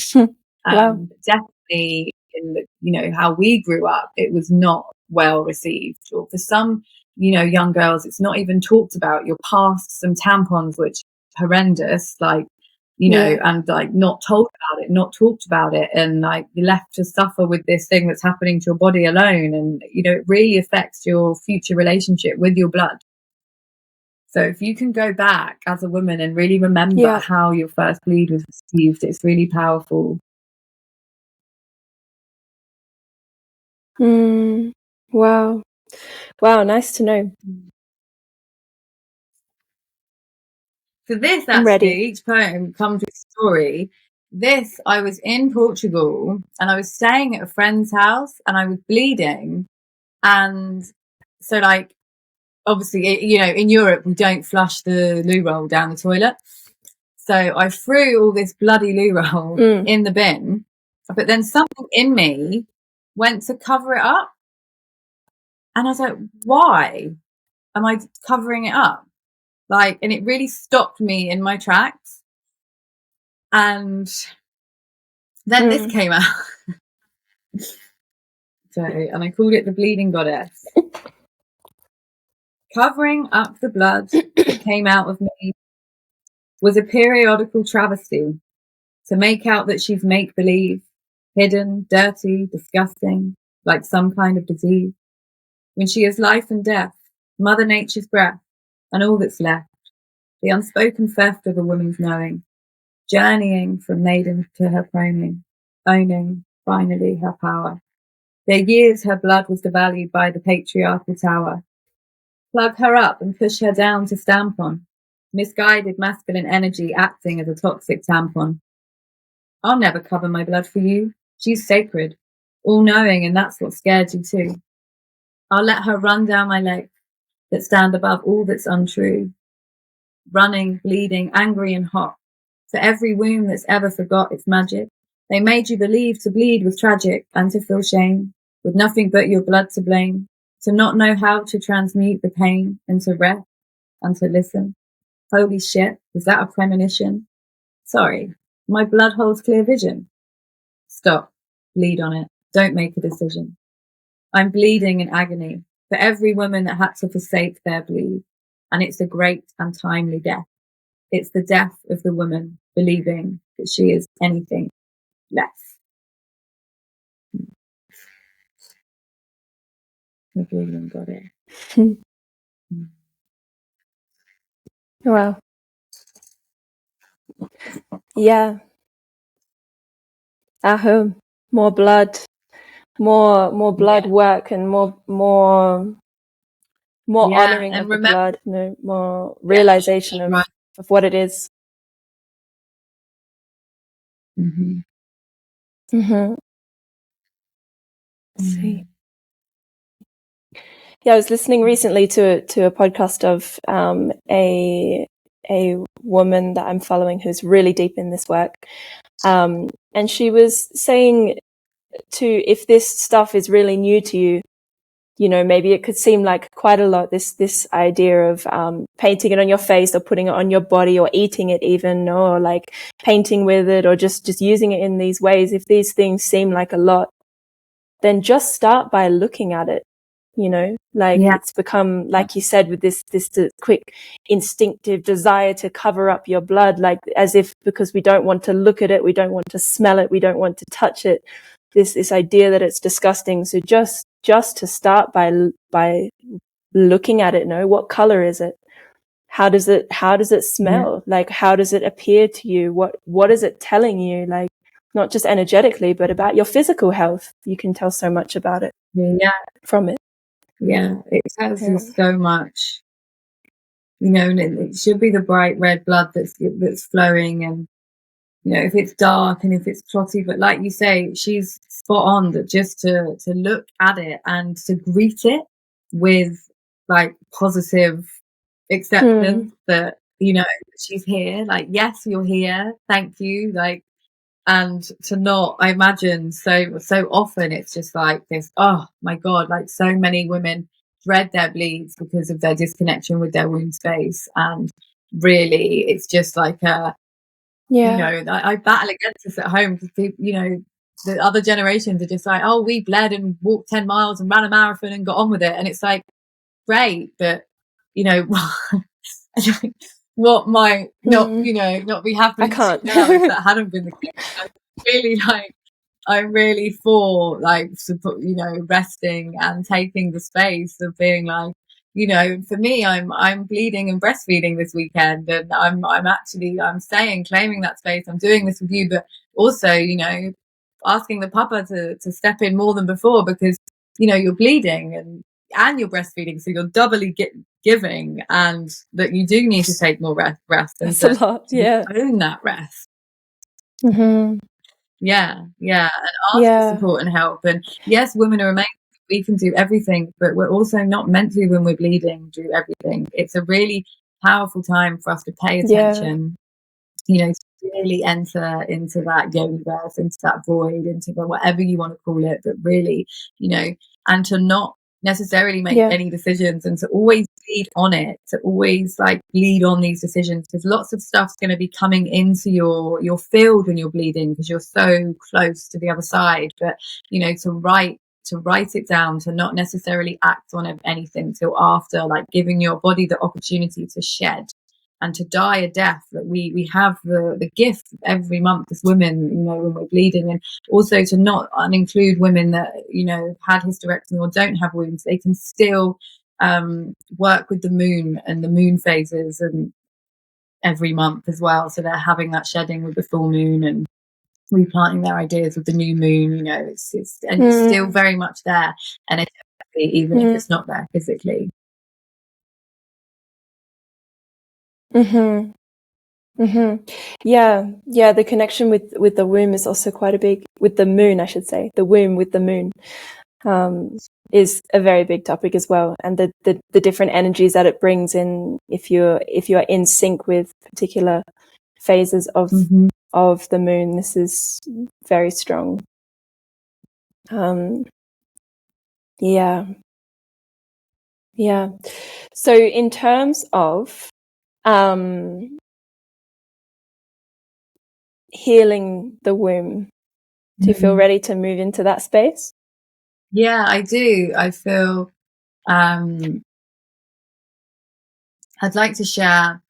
Wow. Definitely in the, you know, how we grew up, it was not well received, or for some, you know, young girls, it's not even talked about. You're passed some tampons, which horrendous, like, you know, and like not told about it, not talked about it, and like you're left to suffer with this thing that's happening to your body alone, and you know, it really affects your future relationship with your blood. So if you can go back as a woman and really remember how your first bleed was received, it's really powerful. Wow. Nice to know. So this actually, each poem comes with a story. This, I was in Portugal and I was staying at a friend's house and I was bleeding. And so like, obviously, you know, in Europe, we don't flush the loo roll down the toilet. So I threw all this bloody loo roll in the bin, but then something in me went to cover it up. And I was like, why am I covering it up? Like, and it really stopped me in my tracks. And then this came out. And I called it the Bleeding Goddess. Covering up the blood that came out of me was a periodical travesty to make out that she's make-believe, hidden, dirty, disgusting, like some kind of disease, when she is life and death, Mother Nature's breath, and all that's left, the unspoken theft of a woman's knowing, journeying from maiden to her proning, owning, finally, her power. For years her blood was devalued by the patriarchal tower. Plug her up and push her down to stamp on. Misguided masculine energy acting as a toxic tampon. I'll never cover my blood for you. She's sacred, all-knowing, and that's what scared you too. I'll let her run down my legs that stand above all that's untrue. Running, bleeding, angry and hot. For every womb that's ever forgot its magic. They made you believe to bleed was tragic and to feel shame, with nothing but your blood to blame, to not know how to transmute the pain and to rest and to listen. Holy shit, was that a premonition? Sorry, my blood holds clear vision. Stop, bleed on it, don't make a decision. I'm bleeding in agony for every woman that had to forsake their bleed, and it's a great and timely death. It's the death of the woman believing that she is anything less. The bleeding got it. Wow. Yeah. At home, more blood, more blood work, and more honoring of the blood, more realization of what it is. See. Yeah, I was listening recently to a podcast of a woman that I'm following who's really deep in this work, and she was saying if this stuff is really new to you, you know, maybe it could seem like quite a lot, this idea of painting it on your face or putting it on your body or eating it even, or like painting with it or just using it in these ways. If these things seem like a lot, then just start by looking at it, you know, like it's become, like you said, with this quick instinctive desire to cover up your blood, like as if because we don't want to look at it, we don't want to smell it, we don't want to touch it, this idea that it's disgusting. So just to start by looking at it, know what color is it? How does it smell? Like, how does it appear to you? What is it telling you? Like, not just energetically, but about your physical health. You can tell so much about it from it. Yeah, it tells you so much. You know, and it should be the bright red blood that's flowing, and you know, if it's dark and if it's clotty, but like you say, she's spot on that just to look at it and to greet it with like positive acceptance that, she's here, like, yes, you're here, thank you, like, and to not, I imagine so often it's just like this, oh my God, like so many women dread their bleeds because of their disconnection with their womb space. And really it's just like I battle against this at home because people, the other generations are just like, oh, we bled and walked 10 miles and ran a marathon and got on with it. And it's like, great, but what might not be happening to you now if that hadn't been the case. I'm really for like support, resting and taking the space of being like, for me, I'm bleeding and breastfeeding this weekend, and I'm claiming that space. I'm doing this with you, but also, asking the papa to step in more than before because, you're bleeding and you're breastfeeding, so you're doubly giving, and that you do need to take more rest and that's a lot, yeah. own that rest. Yeah, and ask for support and help. And yes, women are amazing. We can do everything, but we're also not meant to, when we're bleeding, do everything. It's a really powerful time for us to pay attention, to really enter into that universe, into that void, into whatever you want to call it, but really, and to not necessarily make any decisions, and to always bleed on it, to always like bleed on these decisions, because lots of stuff's going to be coming into your field when you're bleeding because you're so close to the other side. But to write it down, to not necessarily act on anything till after, like giving your body the opportunity to shed and to die a death. That we have the gift every month as women, when we're bleeding. And also to not include women that, had hysterectomy or don't have wounds. They can still work with the moon and the moon phases and every month as well. So they're having that shedding with the full moon and replanting their ideas with the new moon. It's still very much there, and even if it's not there physically. Yeah, the connection with the womb is also quite a big, with the moon, I should say, the womb with the moon is a very big topic as well, and the different energies that it brings in if you're in sync with particular phases of the moon. This is very strong. So in terms of healing the womb, do you feel ready to move into that space? Yeah, I do. I feel I'd like to share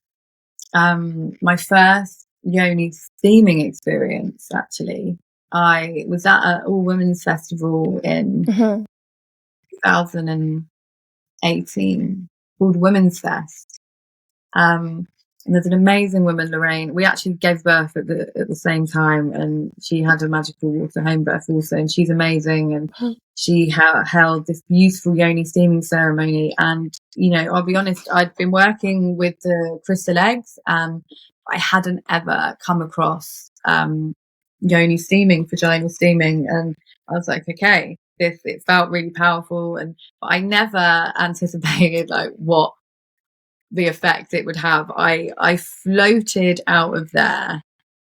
my first Yoni steaming experience. Actually, I was at an all women's festival in 2018 called Women's Fest. And there's an amazing woman, Lorraine. We actually gave birth at the same time, and she had a magical water home birth also, and she's amazing. And she held this beautiful Yoni steaming ceremony. And I'll be honest, I'd been working with the crystal eggs, and I hadn't ever come across Yoni steaming, vaginal steaming, and I was like, okay, it felt really powerful, but I never anticipated like what the effect it would have. I floated out of there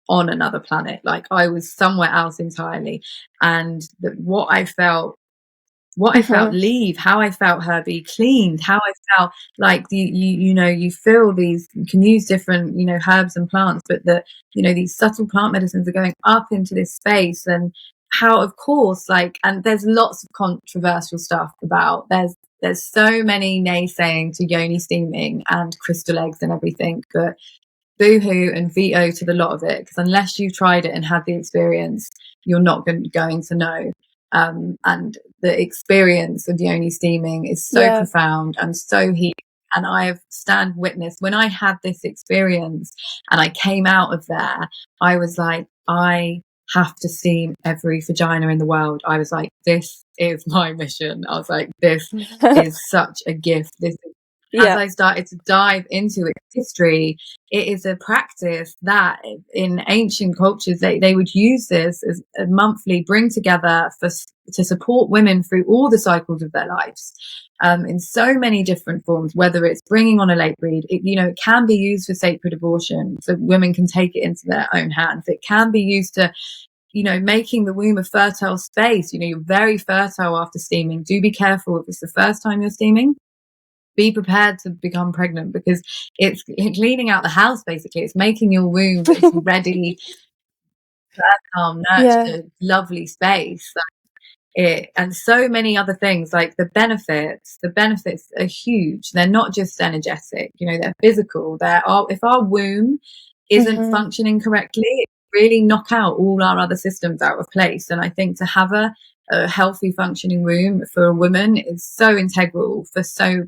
on another planet, like I was somewhere else entirely. And what I felt leave, how I felt her be cleaned, how I felt like you feel these, you can use different herbs and plants, but these subtle plant medicines are going up into this space. And how, of course, and there's lots of controversial stuff about, there's so many naysaying to Yoni steaming and crystal eggs and everything, but boohoo and veto to the lot of it, because unless you've tried it and had the experience, you're not going to know. And the experience of Yoni steaming is so profound and so healing. And I have stand witness, when I had this experience and I came out of there, I was like, I have to steam every vagina in the world. I was like, this is my mission. I was like, this is such a gift. This is as I started to dive into its history, it is a practice that in ancient cultures they would use this as a monthly bring together to support women through all the cycles of their lives, in so many different forms. Whether it's bringing on a late breed, it can be used for sacred abortion, so women can take it into their own hands. It can be used to making the womb a fertile space. You're very fertile after steaming. Do be careful if it's the first time you're steaming. Be prepared to become pregnant, because it's cleaning out the house, basically. It's making your womb this ready, fertile, nurtured, lovely space. And so many other things, like the benefits are huge. They're not just energetic, they're physical. If our womb isn't functioning correctly, it really knock out all our other systems out of place. And I think to have a healthy functioning womb for a woman is so integral for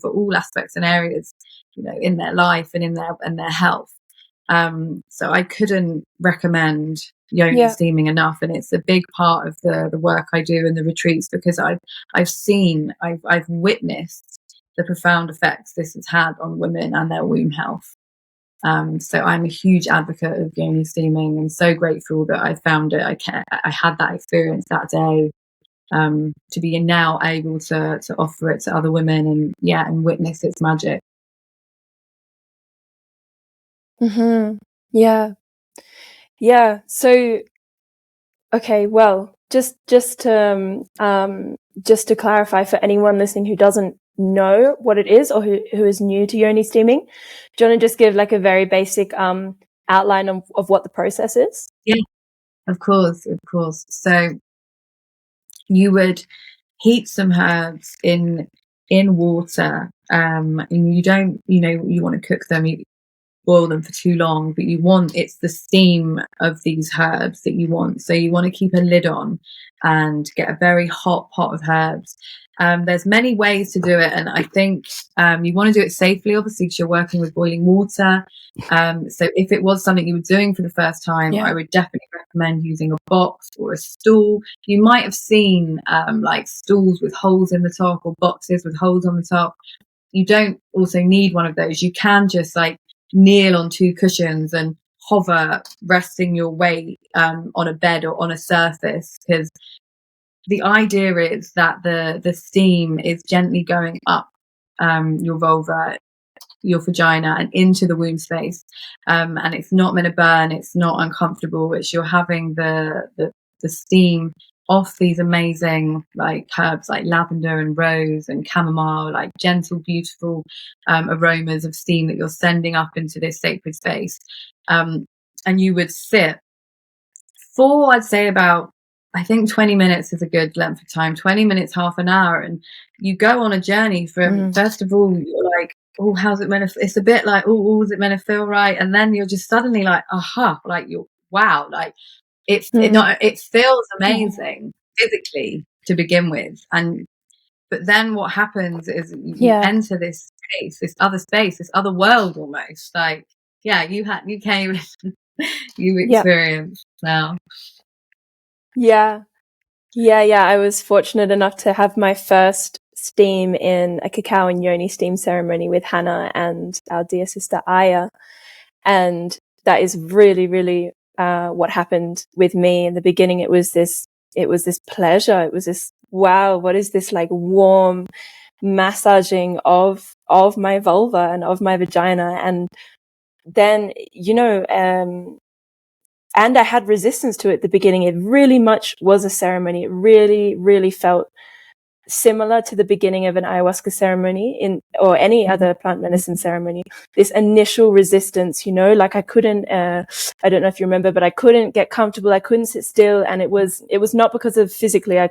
all aspects and areas, in their life and in their health. So I couldn't recommend Yoni steaming enough, and it's a big part of the work I do in the retreats, because I've witnessed the profound effects this has had on women and their womb health. So I'm a huge advocate of Yoni steaming, and so grateful that I found it. I had that experience that day, to be now able to offer it to other women and witness its magic. So okay, well, just to clarify for anyone listening who doesn't know what it is, or who is new to Yoni steaming, do you want to just give like a very basic outline of what the process is? Yeah, of course. So you would heat some herbs in water, and you don't, you want to cook them, you boil them for too long, but it's the steam of these herbs that you want. So you want to keep a lid on and get a very hot pot of herbs. There's many ways to do it, and I think you want to do it safely, obviously, because you're working with boiling water. So if it was something you were doing for the first time, I would definitely recommend using a box or a stool. You might have seen like stools with holes in the top, or boxes with holes on the top. You don't also need one of those. You can just like kneel on two cushions and hover, resting your weight on a bed or on a surface, because the idea is that the steam is gently going up your vulva, your vagina, and into the womb space, and it's not meant to burn, it's not uncomfortable. You're having the steam off these amazing like herbs like lavender and rose and chamomile, like gentle, beautiful aromas of steam that you're sending up into this sacred space. And you would sit for, I'd say, about, I think 20 minutes is a good length of time, 20 minutes, half an hour. And you go on a journey from, first of all, you're like, oh, how's it meant to, it's a bit like, oh, is it meant to feel right? And then you're just suddenly like, aha, like wow, like it feels amazing physically to begin with. But then what happens is you enter this space, this other world almost. Like, you came, you experienced now. Yeah. I was fortunate enough to have my first steam in a cacao and Yoni steam ceremony with Hannah and our dear sister Aya. And that is really, really what happened with me. In the beginning, it was this pleasure. It was this, wow, what is this like warm massaging of my vulva and of my vagina? And then, and I had resistance to it at the beginning. It really much was a ceremony. It really, really felt similar to the beginning of an ayahuasca ceremony or any other plant medicine ceremony. This initial resistance, like I couldn't, I don't know if you remember, but I couldn't get comfortable. I couldn't sit still. And it was not because of physically I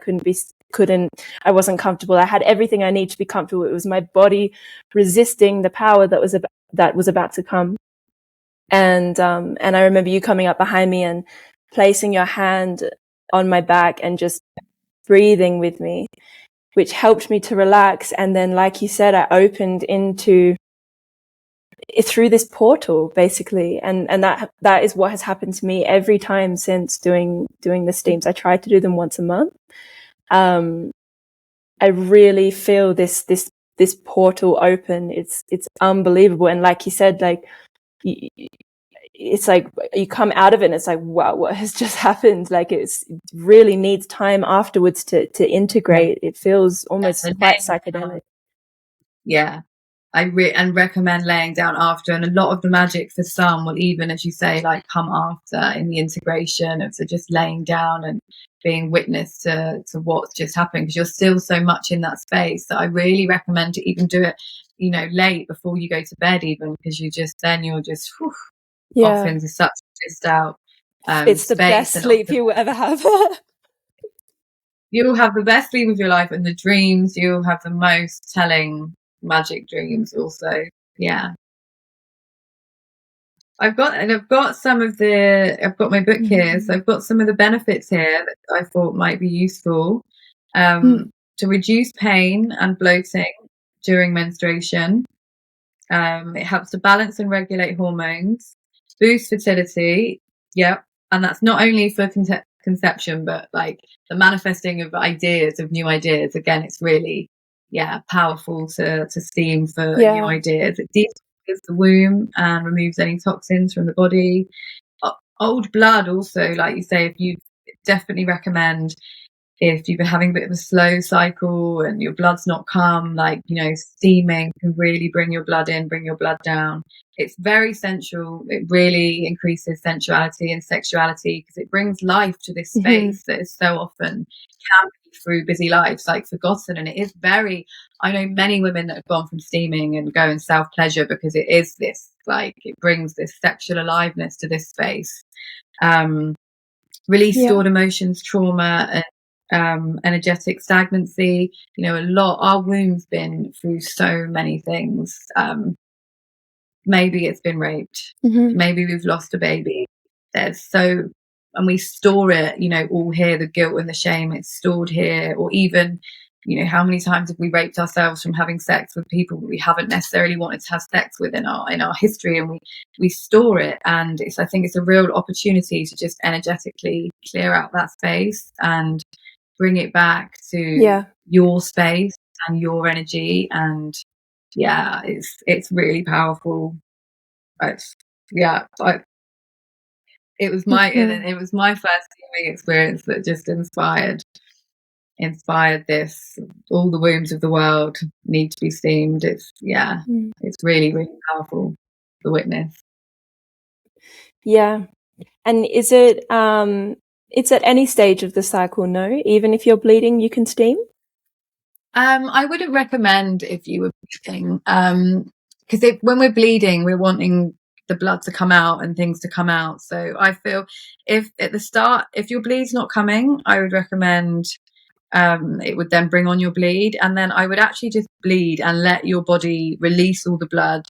I wasn't comfortable. I had everything I need to be comfortable. It was my body resisting the power that was about to come. And I remember you coming up behind me and placing your hand on my back and just breathing with me, which helped me to relax. And then, like you said, I opened through this portal, basically. And that is what has happened to me every time since doing the steams. I try to do them once a month. I really feel this this portal open. It's unbelievable. And like you said, like it's like you come out of it and it's like, wow, what has just happened? Like it really needs time afterwards to integrate. It feels almost quite psychedelic. Yeah. And recommend laying down after, and a lot of the magic for some will even, as you say, like come after in the integration of just laying down and being witness to what's just happened, because you're still so much in that space. So I really recommend to even do it, you know, late before you go to bed, even, because you're just off into such just out it's space. the best sleep you will ever have. You'll have the best sleep of your life, and the dreams, you'll have the most telling magic dreams also. Yeah. I've got my book here, so I've got some of the benefits here that I thought might be useful. To reduce pain and bloating during menstruation. It helps to balance and regulate hormones, boost fertility. Yep. And that's not only for conception, but like the manifesting of new ideas. Again, it's really, powerful to steam for new ideas. It detoxes the womb and removes any toxins from the body. Old blood also, like you say, definitely recommend if you've been having a bit of a slow cycle and your blood's not come, like, you know, steaming can really bring your blood in, bring your blood down. It's very sensual. It really increases sensuality and sexuality because it brings life to this space that is so often can be through busy lives, like forgotten. And it is I know many women that have gone from steaming and go and self-pleasure because it is this, like, it brings this sexual aliveness to this space. Release stored emotions, trauma, and energetic stagnancy. You know, our womb's been through so many things. Maybe it's been raped, maybe we've lost a baby. And we store it, you know, all here, the guilt and the shame, it's stored here. Or even, you know, how many times have we raped ourselves from having sex with people that we haven't necessarily wanted to have sex with in our history, and we store it. And I think it's a real opportunity to just energetically clear out that space and bring it back to your space and your energy. And it's really powerful. It was my first healing experience that just inspired this. All the wombs of the world need to be steamed. It's really, really powerful, the witness. And is it it's at any stage of the cycle? No, even if you're bleeding you can steam? I wouldn't recommend if you were bleeding, because when we're bleeding, we're wanting the blood to come out and things to come out. So I feel if at the start, if your bleed's not coming, I would recommend it would then bring on your bleed, and then I would actually just bleed and let your body release all the blood,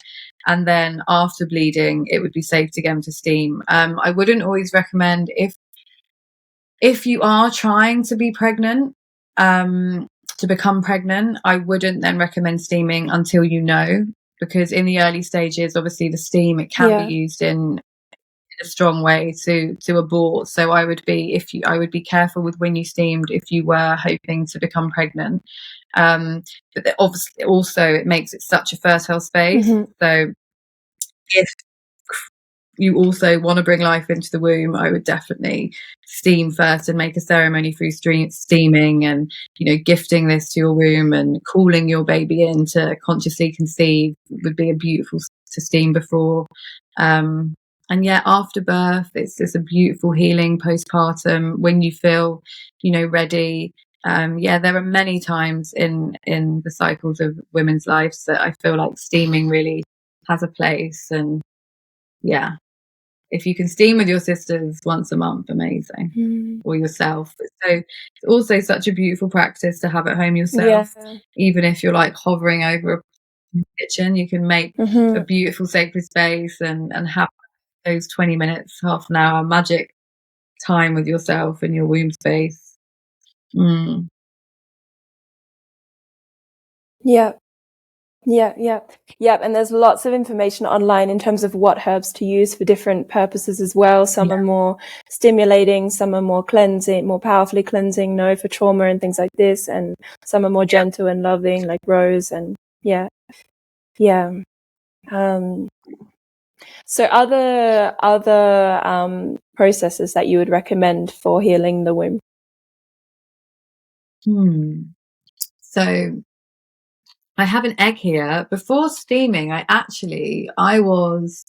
and then after bleeding it would be safe again to steam. I wouldn't always recommend if you are trying to be pregnant, to become pregnant, I wouldn't then recommend steaming until you know, because in the early stages, obviously the steam, it can be used in a strong way to abort. So I would be careful with when you steamed if you were hoping to become pregnant. But obviously also it makes it such a fertile space. So if you also want to bring life into the womb, I would definitely steam first and make a ceremony through steaming, and, you know, gifting this to your womb and calling your baby in to consciously conceive would be a beautiful to steam before. And after birth, it's just a beautiful healing postpartum when you feel, you know, ready. There are many times in the cycles of women's lives that I feel like steaming really has a place. And if you can steam with your sisters once a month, amazing. Or yourself. So it's also such a beautiful practice to have at home yourself. Even if you're like hovering over a kitchen, you can make a beautiful sacred space and have those 20 minutes, half an hour magic time with yourself in your womb space. And there's lots of information online in terms of what herbs to use for different purposes as well. Some are more stimulating, some are more cleansing, more powerfully cleansing, for trauma and things like this, and some are more gentle and loving, like rose. And Yeah. Yeah. So other processes that you would recommend for healing the womb? So I have an egg here. Before steaming, I was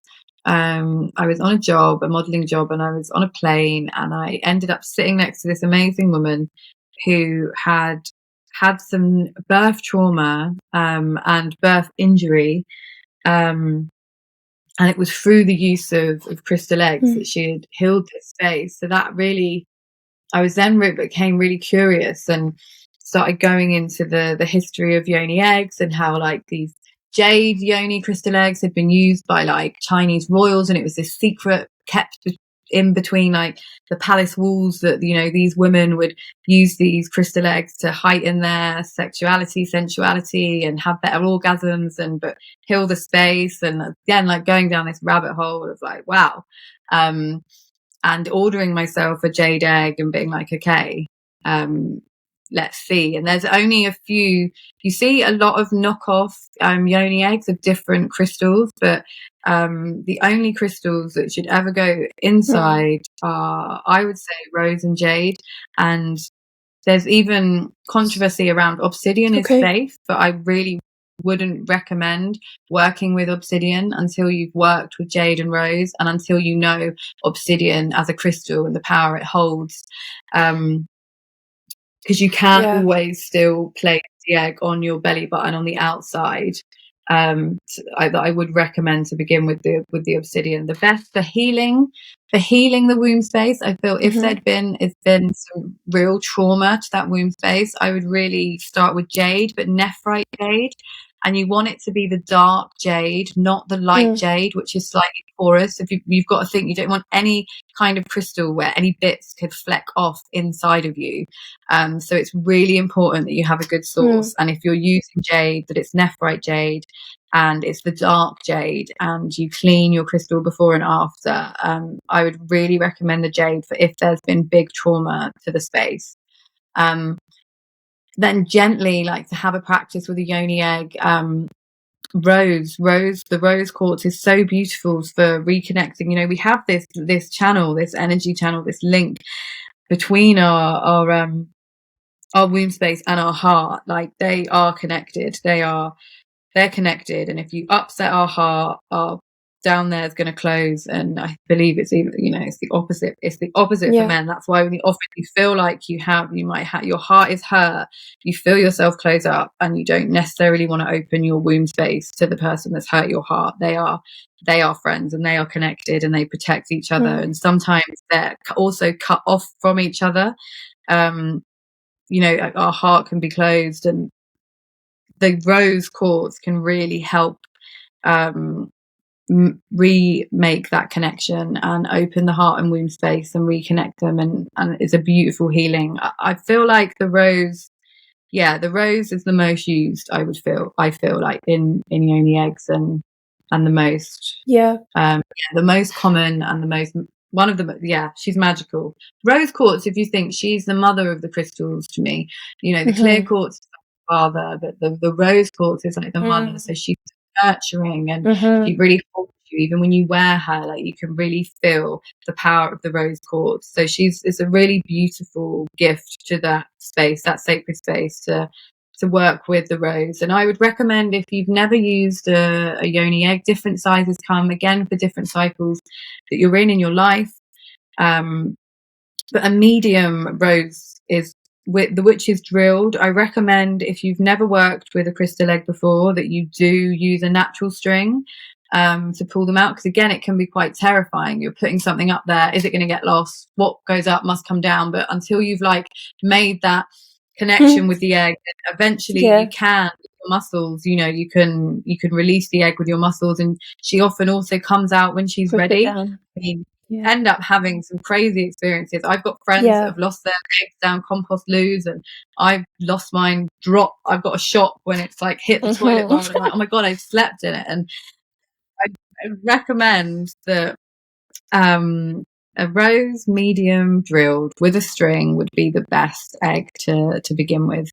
on a job, a modeling job, and I was on a plane, and I ended up sitting next to this amazing woman who had some birth trauma and birth injury, and it was through the use of crystal eggs that she had healed this space. So that really, I was then became really curious and started going into the history of Yoni eggs and how like these jade Yoni crystal eggs had been used by like Chinese royals, and it was this secret kept in between like the palace walls that, you know, these women would use these crystal eggs to heighten their sexuality, sensuality, and have better orgasms and but heal the space. And again, like going down this rabbit hole of like, wow. And ordering myself a jade egg and being like, okay, let's see. And there's only a few. You see a lot of knockoff Yoni eggs of different crystals, but the only crystals that should ever go inside are, I would say, rose and jade. And there's even controversy around obsidian is safe, but I really wouldn't recommend working with obsidian until you've worked with jade and rose, and until you know obsidian as a crystal and the power it holds. Because you can always still place the egg on your belly button on the outside. I would recommend to begin with the obsidian. The best for healing the womb space. I feel if there'd been some real trauma to that womb space, I would really start with jade, but nephrite jade. And you want it to be the dark jade, not the light jade, which is slightly porous. If you've got to think, you don't want any kind of crystal where any bits could fleck off inside of you. So it's really important that you have a good source. And if you're using jade, that it's nephrite jade and it's the dark jade, and you clean your crystal before and after. I would really recommend the jade for if there's been big trauma to the space. Then gently, like, to have a practice with a Yoni egg. The rose quartz is so beautiful for reconnecting. You know, we have this channel, this energy channel, this link between our womb space and our heart. Like, they are connected. They're connected. And if you upset our heart, our down there is going to close. And I believe it's even, you know, it's the opposite. It's the opposite for men. That's why when often you feel like your heart is hurt, you feel yourself close up, and you don't necessarily want to open your womb space to the person that's hurt your heart. They are friends, and they are connected, and they protect each other. And sometimes they're also cut off from each other. You know, our heart can be closed, and the rose quartz can really help remake that connection and open the heart and womb space and reconnect them, and it's a beautiful healing. I feel like the rose is the most used. I feel like in Yoni eggs, and the most the most common, and the most one of the she's magical. Rose quartz, if you think, she's the mother of the crystals to me. You know, the clear quartz is the father, but the rose quartz is like the mother. So she's nurturing, and she really holds you. Even when you wear her, like, you can really feel the power of the rose quartz. So it's a really beautiful gift to that space, that sacred space, to work with the rose. And I would recommend, if you've never used a Yoni egg, different sizes come again for different cycles that you're in your life. But a medium rose is with the which is drilled. I recommend, if you've never worked with a crystal egg before, that you do use a natural string to pull them out, because again, it can be quite terrifying. You're putting something up there, is it going to get lost? What goes up must come down. But until you've like made that connection with the egg, eventually you can, with your muscles, you know, you can release the egg with your muscles. And she often also comes out when she's ready. I mean, end up having some crazy experiences. I've got friends that have lost their eggs down compost loos, and I've lost mine I've got a shock when it's like hit the toilet bowl. I'm like, oh my god, I've slept in it. And I recommend that a rose medium drilled with a string would be the best egg to begin with.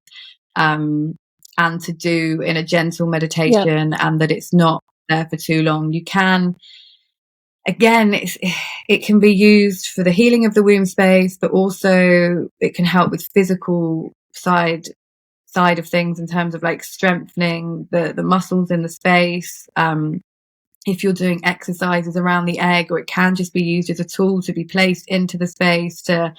and to do in a gentle meditation, and that it's not there for too long. You can, again, it can be used for the healing of the womb space, but also it can help with physical side of things in terms of like strengthening the muscles in the space. If you're doing exercises around the egg, or it can just be used as a tool to be placed into the space to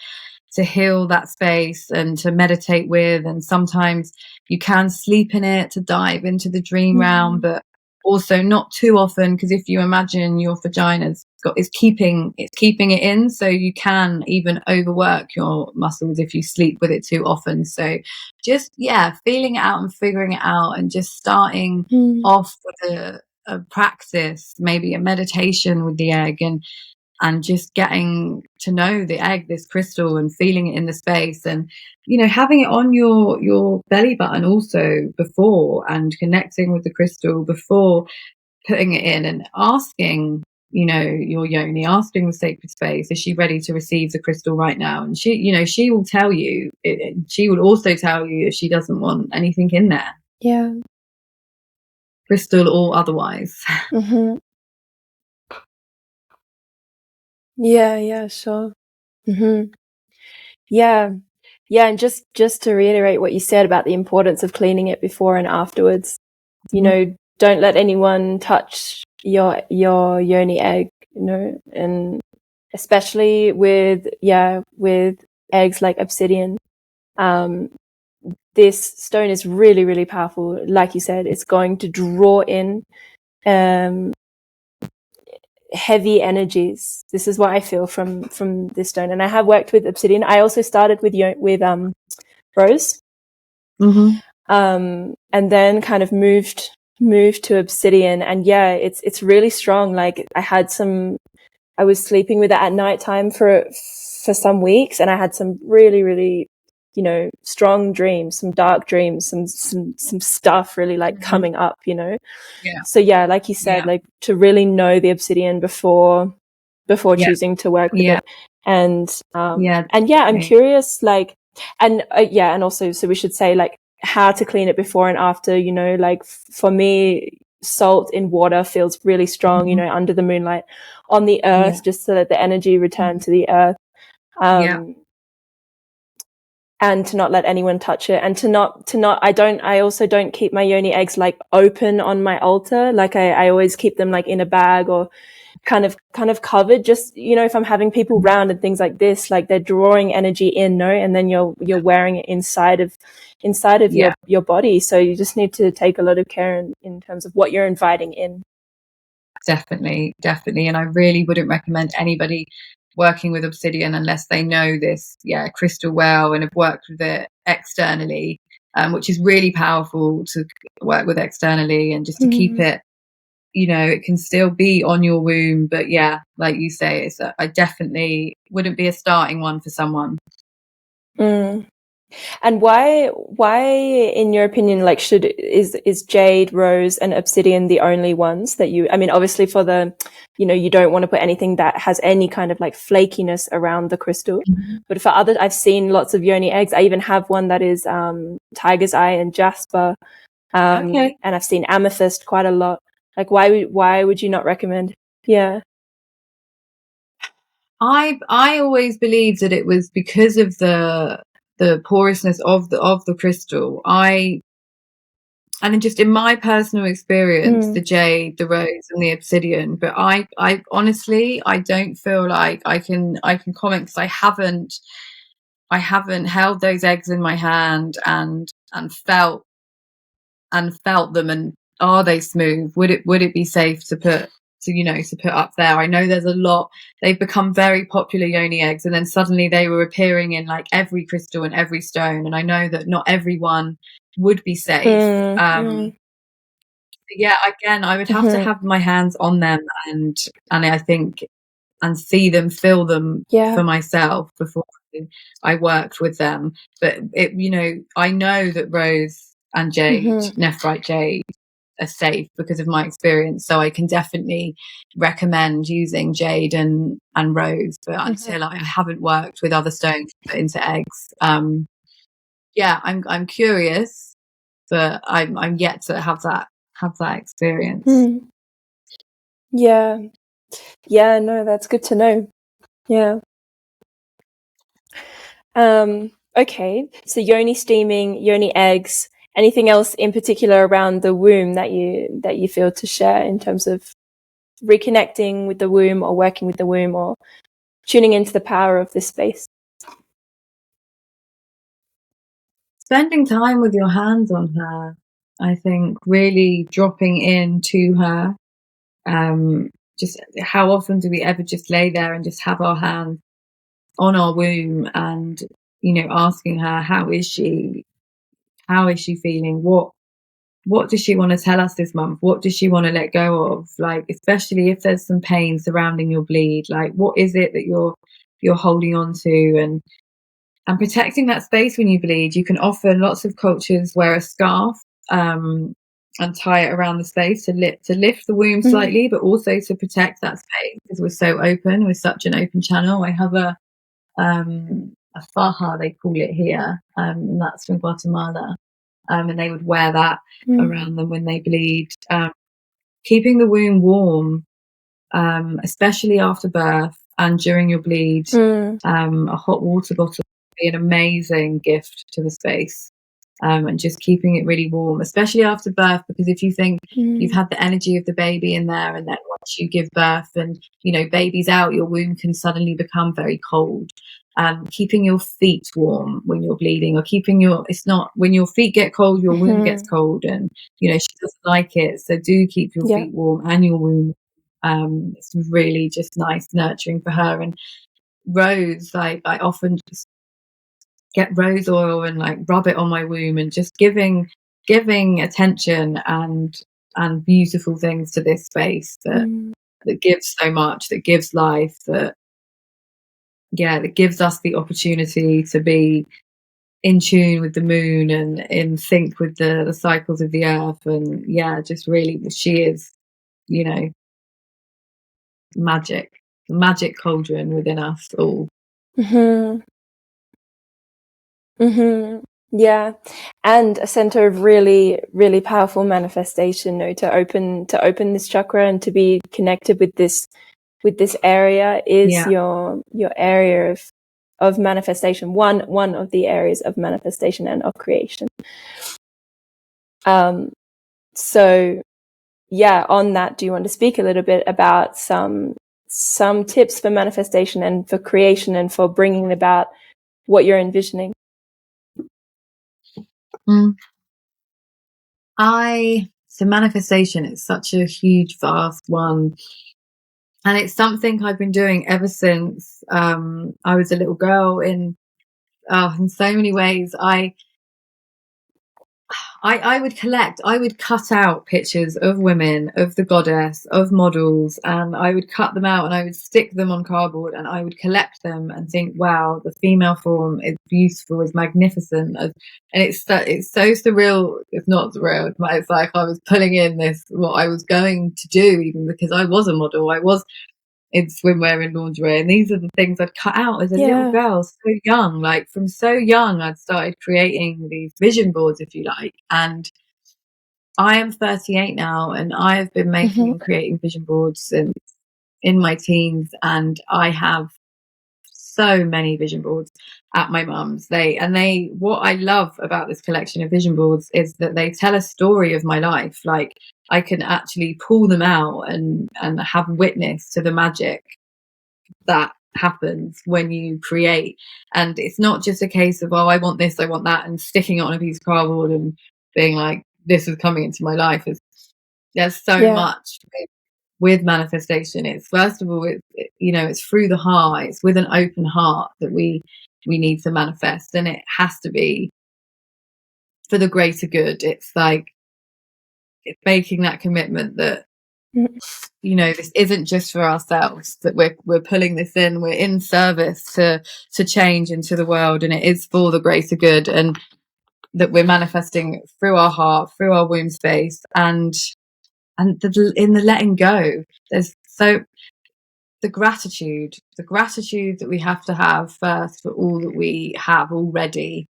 heal that space and to meditate with. And sometimes you can sleep in it to dive into the dream realm, but also not too often, because if you imagine your vagina's is keeping it in, so you can even overwork your muscles if you sleep with it too often. So just feeling it out and figuring it out, and just starting off with a practice, maybe a meditation with the egg, and just getting to know the egg, this crystal, and feeling it in the space, and having it on your belly button also before, and connecting with the crystal before putting it in, and asking your Yoni, asking the sacred space, is she ready to receive the crystal right now? And she will tell you. She will also tell you if she doesn't want anything in there, crystal or otherwise. Yeah, sure. Yeah, and just to reiterate what you said about the importance of cleaning it before and afterwards. Don't let anyone touch your yoni egg, and especially with eggs like obsidian. This stone is really, really powerful. Like you said, it's going to draw in heavy energies. This is what I feel from this stone. And I have worked with obsidian. I also started with rose, and then kind of moved to obsidian. And it's really strong. Like I was sleeping with it at nighttime for some weeks, and I had some really, really strong dreams, some dark dreams, some stuff really like coming up, So like you said, like to really know the obsidian before choosing to work with it. And I'm curious, like, and and also, so we should say like how to clean it before and after, like for me, salt in water feels really strong, under the moonlight, on the earth, just so that the energy return to the earth. And to not let anyone touch it, and to not I also don't keep my yoni eggs like open on my altar. Like I always keep them like in a bag, or kind of covered, just if I'm having people round and things like this, like they're drawing energy in, and then you're wearing it inside of your body. So you just need to take a lot of care in terms of what you're inviting in. Definitely. And I really wouldn't recommend anybody working with obsidian unless they know this crystal well and have worked with it externally, which is really powerful to work with externally, and just to keep it, it can still be on your womb, but like you say, I definitely wouldn't be a starting one for someone. And why in your opinion, like is jade, rose and obsidian the only ones that I mean, obviously for the, you don't want to put anything that has any kind of like flakiness around the crystal, but for other, I've seen lots of yoni eggs. I even have one that is tiger's eye and jasper, and I've seen amethyst quite a lot. Like why would you not recommend? I always believed that it was because of the porousness of the crystal. And then just in my personal experience, the jade, the rose and the obsidian, but I honestly, I don't feel like I can comment, because I haven't held those eggs in my hand and felt them, and are they smooth? Would it be safe to put up there? I know there's a lot, they've become very popular, yoni eggs, and then suddenly they were appearing in like every crystal and every stone, and I know that not everyone would be safe. Again, I would have to have my hands on them, and I think, and see them, feel them for myself before I worked with them. But I know that rose and jade, nephrite jade, are safe because of my experience, so I can definitely recommend using jade and rose, but until I haven't worked with other stones put into eggs. I'm curious but I'm yet to have that experience. Yeah, no, that's good to know. Yeah. Okay, so yoni steaming, yoni eggs. Anything else in particular around the womb that you feel to share in terms of reconnecting with the womb or working with the womb or tuning into the power of this space? Spending time with your hands on her, I think, really dropping into her. Just how often do we ever just lay there and just have our hands on our womb and, asking her, how is she feeling? What does she want to tell us this month? What does she want to let go of? Like, especially if there's some pain surrounding your bleed, like what is it that you're holding on to, and protecting that space when you bleed. You can often, lots of cultures wear a scarf and tie it around the space to lift the womb slightly, but also to protect that space because we're so open. We're such an open channel. I have a faja, they call it here, and that's from Guatemala. And they would wear that around them when they bleed. Keeping the womb warm, especially after birth and during your bleed. A hot water bottle would be an amazing gift to the space. And just keeping it really warm, especially after birth, because if you think you've had the energy of the baby in there, and then once you give birth and baby's out, your womb can suddenly become very cold. Keeping your feet warm when you're bleeding, or it's not when your feet get cold, your womb gets cold, and she doesn't like it. So do keep your feet warm and your womb. It's really just nice, nurturing for her. And rose, like I often just get rose oil and like rub it on my womb, and just giving attention and beautiful things to this space that gives so much, that gives life, that gives us the opportunity to be in tune with the moon and in sync with the cycles of the earth. And just really, she is magic cauldron within us all. Yeah, and a center of really, really powerful manifestation. To open this chakra and to be connected with this area is your area of manifestation. One of the areas of manifestation and of creation. So on that, do you want to speak a little bit about some tips for manifestation and for creation and for bringing about what you're envisioning? So manifestation is such a huge, vast one. And it's something I've been doing ever since I was a little girl in so many ways. I would cut out pictures of women, of the goddess, of models, and I would cut them out and I would stick them on cardboard and I would collect them and think, wow, the female form is beautiful, is magnificent. And it's so surreal. It's not surreal. It's like I was pulling in what I was going to do, even because I was a model. I was in swimwear and lingerie, and these are the things I'd cut out as a little girl, so young. Like from so young, I'd started creating these vision boards, if you like. And I am 38 now, and I have been making and creating vision boards since in my teens, and I have so many vision boards at my mum's. What I love about this collection of vision boards is that they tell a story of my life. Like I can actually pull them out and have witness to the magic that happens when you create. And it's not just a case of, oh, I want this, I want that, and sticking it on a piece of cardboard and being like, this is coming into my life. There's so much with manifestation. It's first of all, it's through the heart. It's with an open heart that we need to manifest, and it has to be for the greater good. It's like it's making that commitment that this isn't just for ourselves, that we're pulling this in, we're in service to change into the world, and it is for the greater good, and that we're manifesting through our heart, through our womb space, and in the letting go. There's the gratitude that we have to have first for all that we have already,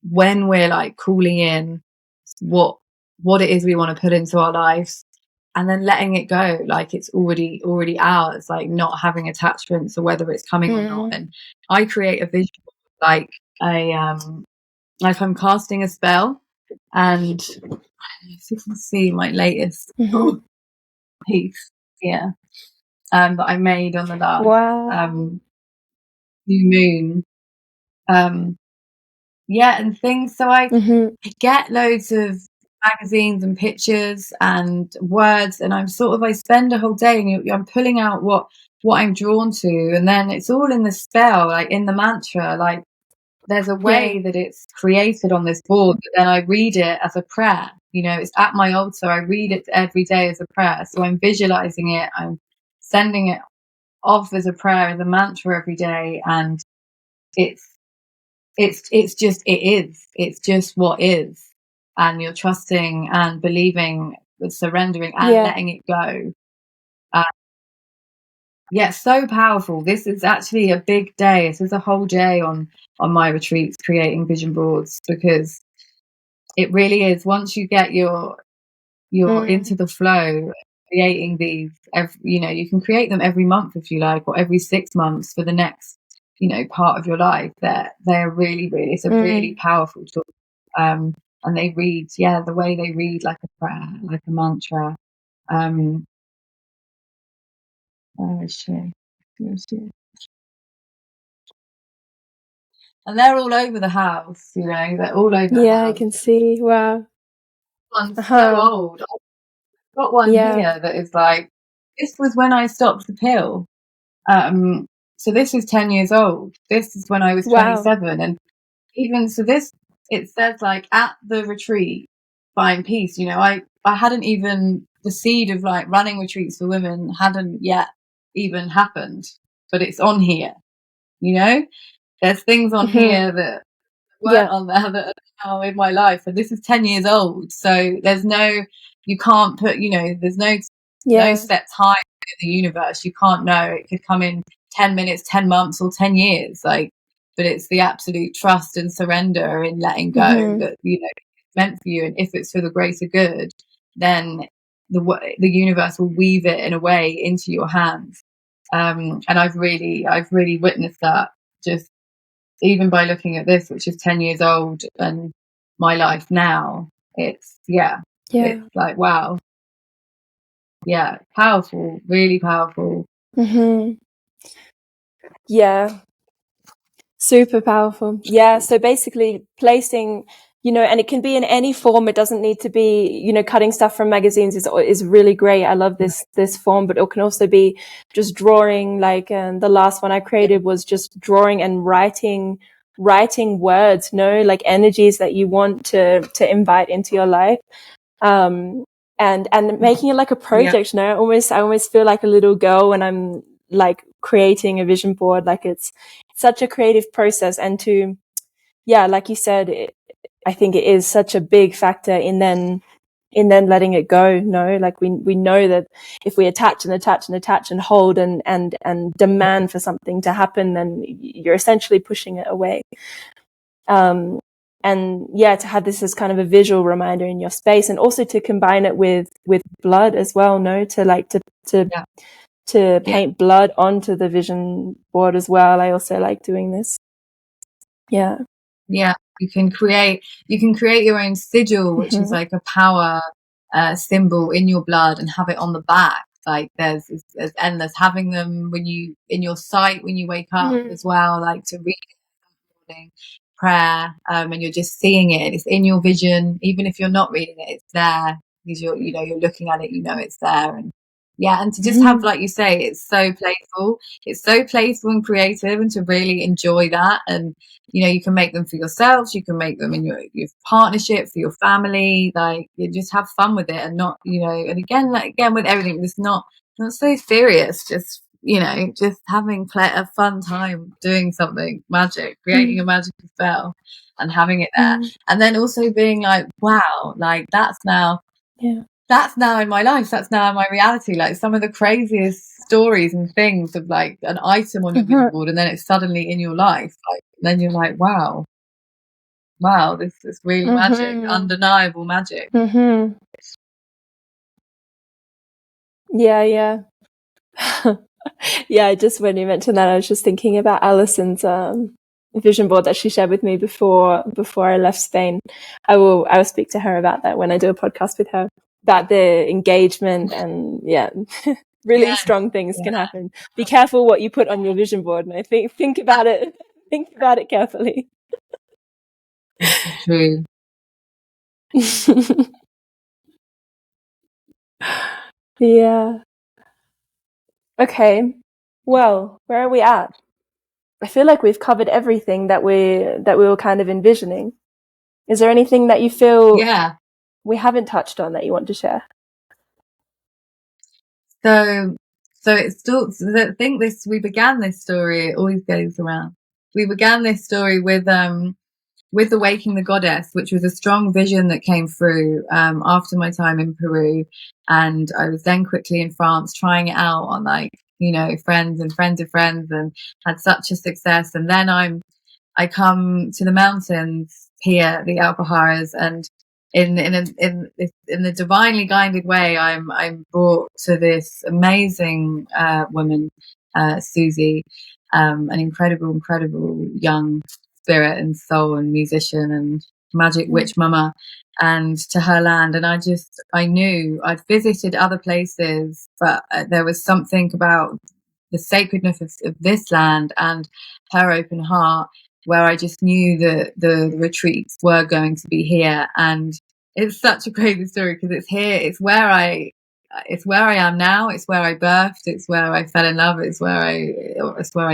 when we're like calling in what it is we want to put into our lives, and then letting it go, like it's already ours, like not having attachments or whether it's coming or not. And I create a vision like like I'm casting a spell, and if you can see my latest piece here that I made on the last new moon. And things. So I get loads of magazines and pictures and words, and I spend a whole day and I'm pulling out what I'm drawn to, and then it's all in the spell, like in the mantra. Like there's a way that it's created on this board, but then I read it as a prayer. It's at my altar. I read it every day as a prayer. So I'm visualizing it. I'm sending it off as a prayer, as a mantra every day, and it's just what is, and you're trusting and believing, with surrendering and letting it go. So powerful. This is actually a big day. This is a whole day on my retreats, creating vision boards, because it really is, once you get your into the flow, creating these you can create them every month if you like, or every 6 months for the next part of your life. They're really, really, it's a really powerful tool. And they read the way they read, like a prayer, like a mantra. Where is she? And they're all over the house, they're all over the house. I can see. Wow. One's so old. I've got one here that is like, this was when I stopped the pill. So this is 10 years old. This is when I was 27. And even so, it says like, at the retreat, find peace. I hadn't even, the seed of like running retreats for women hadn't yet even happened, but it's on here. There's things on here that weren't on there that are now in my life, and this is 10 years old. So you can't put, there's no set time in the universe. You can't know. It could come in 10 minutes, 10 months, or 10 years. Like, but it's the absolute trust and surrender in letting go that it's meant for you. And if it's for the greater good, then the universe will weave it in a way into your hands. And I've really witnessed that, just even by looking at this, which is 10 years old, and my life now. It's it's like, wow. Powerful, really powerful. Super powerful. So basically placing, and it can be in any form. It doesn't need to be, cutting stuff from magazines is really great. I love this form, but it can also be just drawing, like the last one I created was just drawing and writing words, like energies that you want to invite into your life. And making it like a project, I almost feel like a little girl when I'm like creating a vision board. Like it's such a creative process, and like you said, I think it is such a big factor in then letting it go. Like we know that if we attach and hold and demand for something to happen, then you're essentially pushing it away. And to have this as kind of a visual reminder in your space, and also to combine it with blood as well, to paint blood onto the vision board as well. I also like doing this. You can create your own sigil, which is like a power symbol in your blood, and have it on the back. Like there's endless, having them when you in your sight when you wake up as well, like to read morning prayer, and you're just seeing it, it's in your vision. Even if you're not reading it, it's there because you're looking at it, it's there. And to just have, like you say, it's so playful and creative, and to really enjoy that. And you can make them for yourselves, you can make them in your partnership, for your family. Like, you just have fun with it, and not and again with everything, it's not so serious. Just just having a fun time doing something magic, creating a magical spell and having it there. And then also being like, wow, like that's now in my life, that's now in my reality. Like some of the craziest stories and things of like an item on your vision board, and then it's suddenly in your life. Like, then you're like, wow, wow, this is really magic, undeniable magic. Yeah. Yeah, just when you mentioned that, I was just thinking about Alison's vision board that she shared with me before I left Spain. I will speak to her about that when I do a podcast with her, about the engagement, and really strong things can happen. Be careful what you put on your vision board, and I think about it think about it carefully. That's true. Yeah. Okay. Well, where are we at? I feel like we've covered everything that we were kind of envisioning. Is there anything that you feel we haven't touched on that you want to share? So it's still, I think we began this story, it always goes around. We began this story with the Waking the Goddess, which was a strong vision that came through after my time in Peru. And I was then quickly in France trying it out on, like, you know, friends and friends of friends, and had such a success. And then I come to the mountains here, the Alpujarras, and in the divinely guided way, I'm brought to this amazing woman, Susie, an incredible young spirit and soul and musician and magic witch mama, and to her land. And I knew I'd visited other places, but there was something about the sacredness of this land and her open heart, where I just knew that the retreats were going to be here. And it's such a crazy story because it's here, it's where I am now, it's where I birthed, it's where I fell in love, it's where I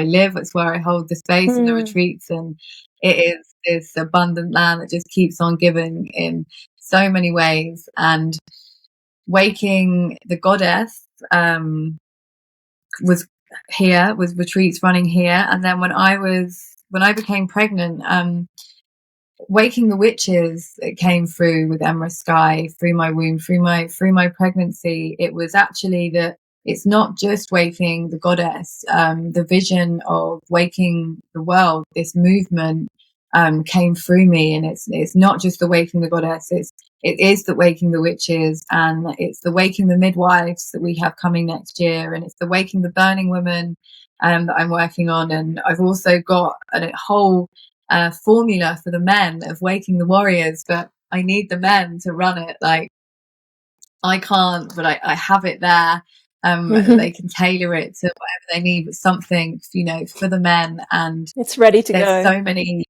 live, it's where I hold the space in the retreats. And it is this abundant land that just keeps on giving in so many ways. And Waking the Goddess was here, with retreats running here. And then when I became pregnant, Waking the Witches, it came through with Emma Skye, through my womb, through my pregnancy. It was actually that it's not just waking the goddess, the vision of waking the world, this movement came through me. And it's not just the Waking the Goddess, it is the Waking the Witches, and it's the Waking the Midwives that we have coming next year, and it's the Waking the Burning Women that I'm working on. And I've also got a whole formula for the men of Waking the Warriors, but I need the men to run it. Like, I can't, but I have it there. They can tailor it to whatever they need, but something, you know, for the men. And it's ready to there's go. so many.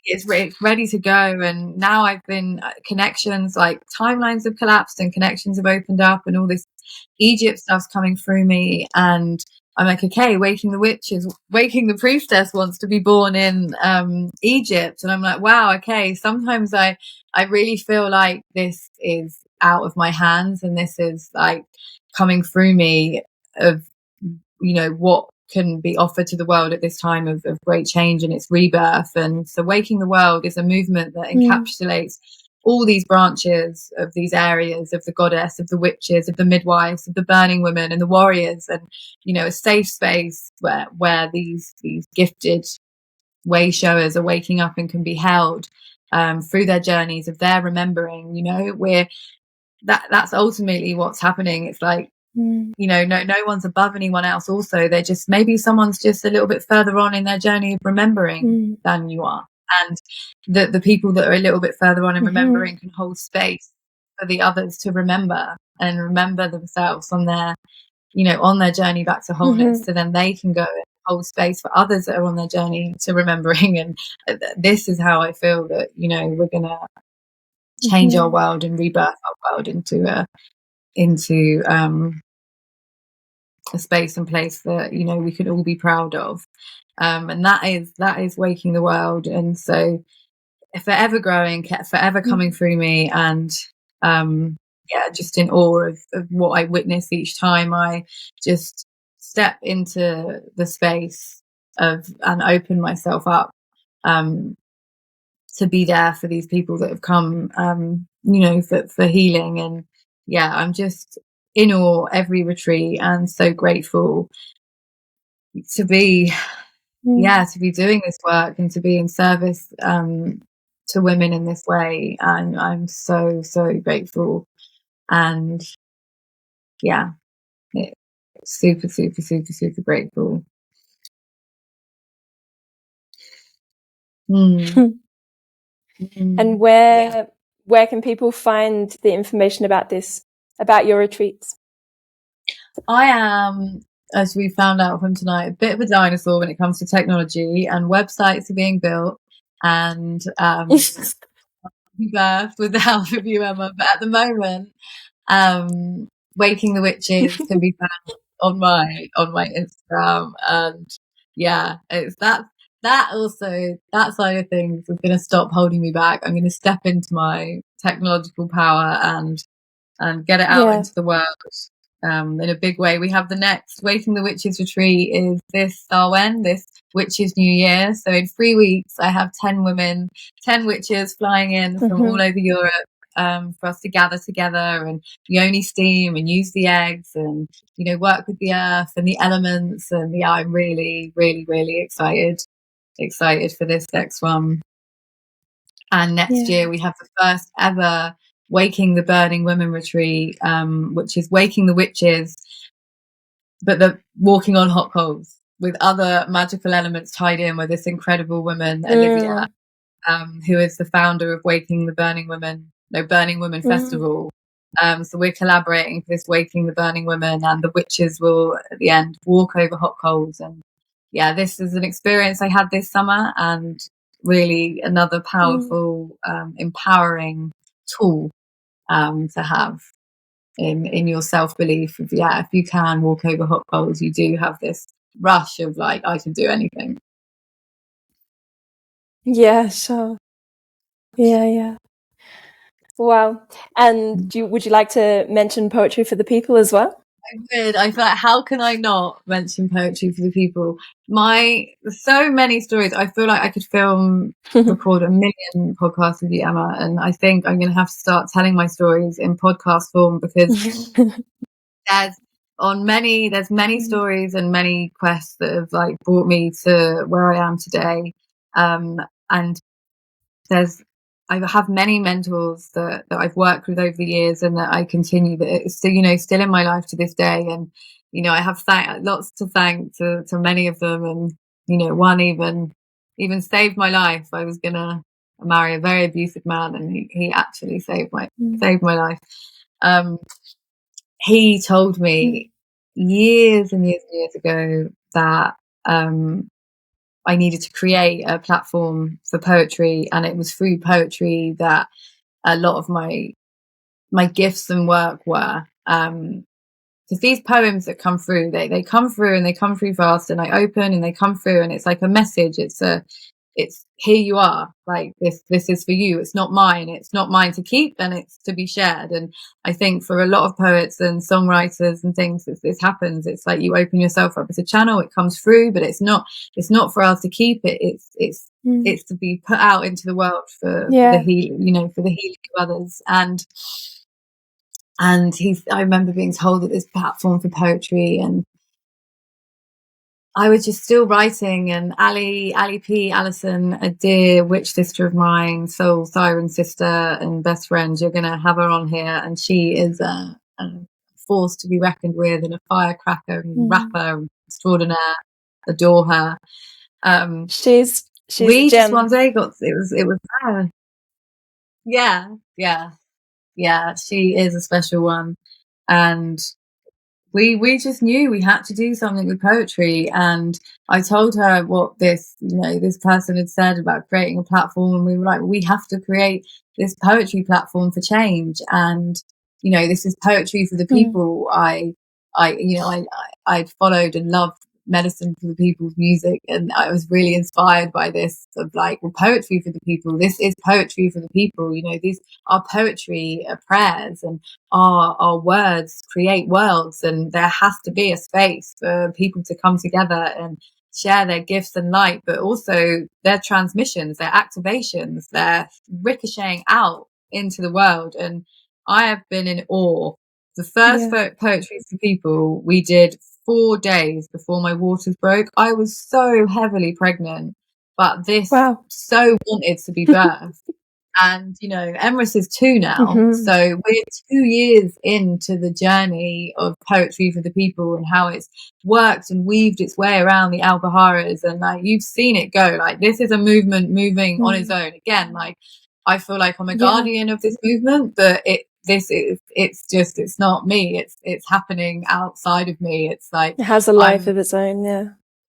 It's ready to go. And now I've been connections, like timelines have collapsed and connections have opened up, and all this Egypt stuff's coming through me. And I'm like, okay, Waking the Priestess wants to be born in Egypt. And I'm like, wow, okay. Sometimes I really feel like this is out of my hands, and this is like coming through me of, you know, what can be offered to the world at this time of great change and its rebirth. And so Waking the World is a movement that encapsulates all these branches of these areas of the goddess, of the witches, of the midwives, of the burning women and the warriors, and, you know, a safe space where these gifted way showers are waking up and can be held through their journeys of their remembering. You know, that's ultimately what's happening. It's like, you know, no one's above anyone else. Also, they're just, maybe someone's just a little bit further on in their journey of remembering than you are, and the people that are a little bit further on in remembering can hold space for the others to remember and remember themselves on their, you know, on their journey back to wholeness. So then they can go and hold space for others that are on their journey to remembering. And this is how I feel that, you know, we're gonna change our world and rebirth our world into a space and place that, you know, we could all be proud of. And that is Waking the World. And so forever growing, forever coming through me, and just in awe of what I witness each time I just step into the space of and open myself up to be there for these people that have come, you know, for healing. And I'm just in awe every retreat, and so grateful to be to be doing this work and to be in service to women in this way, and I'm so grateful. And yeah, super grateful. And where can people find the information about this, about your retreats? I am, as we found out from tonight, a bit of a dinosaur when it comes to technology, and websites are being built, and birth with the help of you, Emma. But at the moment, Waking the Witches can be found on my Instagram, and yeah, it's that also, that side of things is going to stop holding me back. I'm going to step into my technological power and get it out into the world in a big way. We have the next Waking the Witches retreat is this Samhain, this Witches New Year. So in 3 weeks, I have 10 women, 10 witches flying in from all over Europe for us to gather together and Yoni steam and use the eggs and, you know, work with the earth and the elements. And yeah, I'm really excited for this next one. And next year we have the first ever Waking the Burning Women retreat, which is Waking the Witches, but the walking on hot coals with other magical elements tied in with this incredible woman, Olivia, who is the founder of Burning Women Festival. So we're collaborating for this Waking the Burning Women, and the witches will at the end walk over hot coals. And yeah, this is an experience I had this summer, and really another powerful, empowering tool to have in your self-belief. If you can walk over hot coals, you do have this rush of like, I can do anything. Yeah, sure. Yeah. Wow. And would you like to mention Poetry for the People as well? I would. I thought, how can I not mention Poetry for the People? So many stories. I feel like I could record a million podcasts with you, Emma, and I think I'm going to have to start telling my stories in podcast form, because there's many stories and many quests that have like brought me to where I am today. And I have many mentors that I've worked with over the years, and that I continue, that it's still, still in my life to this day. And, I have lots to thank to many of them. And, one even saved my life. I was going to marry a very abusive man, and he actually saved my life. He told me years and years ago that, I needed to create a platform for poetry, and it was through poetry that a lot of my gifts and work were. Because these poems that come through, they come through, and they come through fast, and I open and they come through, and it's like a message. It's here you are, like this is for you. It's not mine to keep, and it's to be shared. And I think for a lot of poets and songwriters and things, this happens. It's like you open yourself up as a channel, it comes through, but it's not for us to keep it. It's to be put out into the world for the healing, for the healing of others. And I remember being told that this platform for poetry, and I was just still writing. And Alison, a dear witch sister of mine, soul siren sister and best friend, you're going to have her on here, and she is a force to be reckoned with, and a firecracker and rapper extraordinaire. Adore her. She's we gem. just one day got it was her. Yeah, she is a special one. And we just knew we had to do something with poetry. And I told her what this person had said about creating a platform, and we were like, we have to create this poetry platform for change. And this is poetry for the people. I'd followed and loved Medicine for the People's music, and I was really inspired by this, of like, well, poetry for the people, this is poetry for the people. These are poetry, prayers, and our words create worlds, and there has to be a space for people to come together and share their gifts and light, but also their transmissions, their activations, their ricocheting out into the world. And I have been in awe. The first Poetry for People we did 4 days before my waters broke. I was so heavily pregnant, but this Wow. so wanted to be birthed. And, you know, Emrys is 2 now. So we're 2 years into the journey of Poetry for the People and how it's worked and weaved its way around the Alpujarras. And like, you've seen it go. Like, this is a movement moving on its own. Again, like, I feel like I'm a guardian of this movement, but it's not me. It's happening outside of me. It's like, it has a life of its own.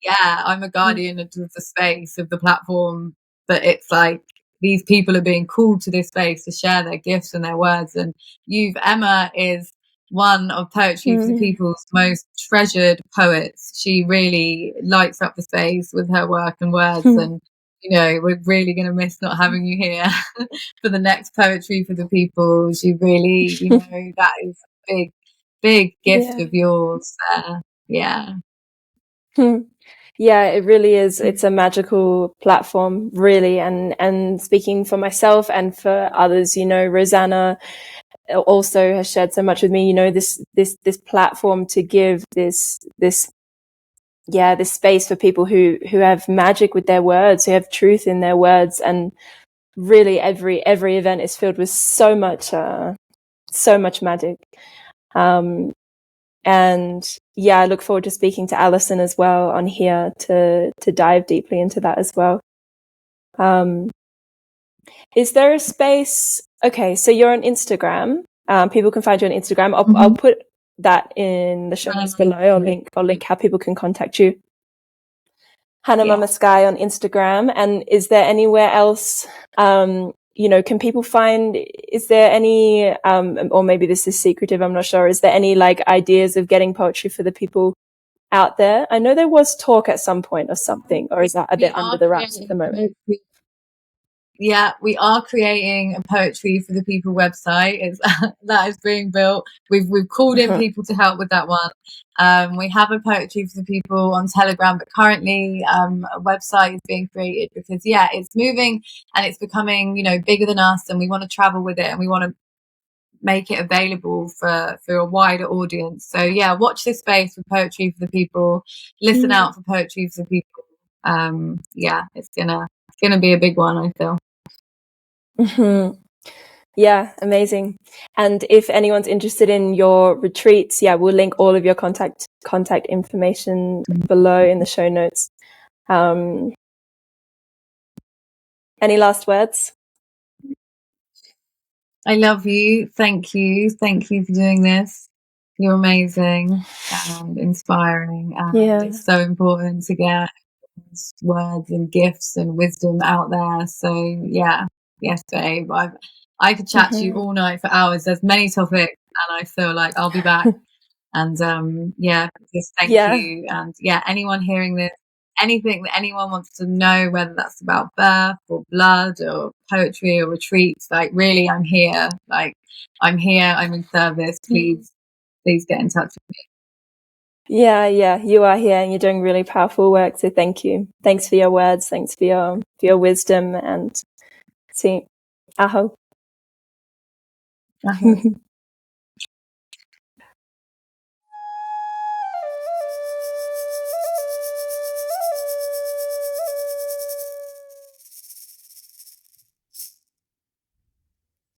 Yeah, I'm a guardian of the space, of the platform, but it's like, these people are being called to this space to share their gifts and their words. And Emma is one of Poetry for the People's most treasured poets. She really lights up the space with her work and words. And, you know, we're really going to miss not having you here for the next Poetry for the People. She really, you know, that is a big gift of yours. Yeah. Yeah, it really is. It's a magical platform, really. And speaking for myself and for others, you know, Rosanna also has shared so much with me, you know, this platform to give this space for people who have magic with their words, who have truth in their words. And really every event is filled with so much magic. And yeah, I look forward to speaking to Alison as well on here to dive deeply into that as well. Is there a space? Okay, so you're on Instagram. People can find you on Instagram. I'll put that in the show notes below. I'll link how people can contact you. Hannah Mama Skye on Instagram. And is there anywhere else? You know, can people find, is there any, or maybe this is secretive, I'm not sure. Is there any like ideas of getting Poetry for the People out there? I know there was talk at some point or something, or is that a bit under the wraps at the moment? Yeah, we are creating a Poetry for the People website. That is being built. We've called in people to help with that one. We have a Poetry for the People on Telegram, but currently a website is being created because it's moving and it's becoming, you know, bigger than us, and we want to travel with it and we want to make it available for a wider audience. So watch this space for Poetry for the People. Listen out for Poetry for the People. It's gonna be a big one, I feel. Yeah, amazing. And if anyone's interested in your retreats, we'll link all of your contact information below in the show notes. Any last words? I love you. Thank you for doing this. You're amazing and inspiring, and it's so important to get words and gifts and wisdom out there. So yes, babe. I could chat to you all night for hours. There's many topics, and I feel like I'll be back. And just thank you. And anyone hearing this, anything that anyone wants to know, whether that's about birth or blood or poetry or retreats, like really, I'm here. Like I'm here. I'm in service. Please get in touch with me. Yeah, you are here and you're doing really powerful work. So thank you. Thanks for your words. Thanks for your wisdom, and see, aho.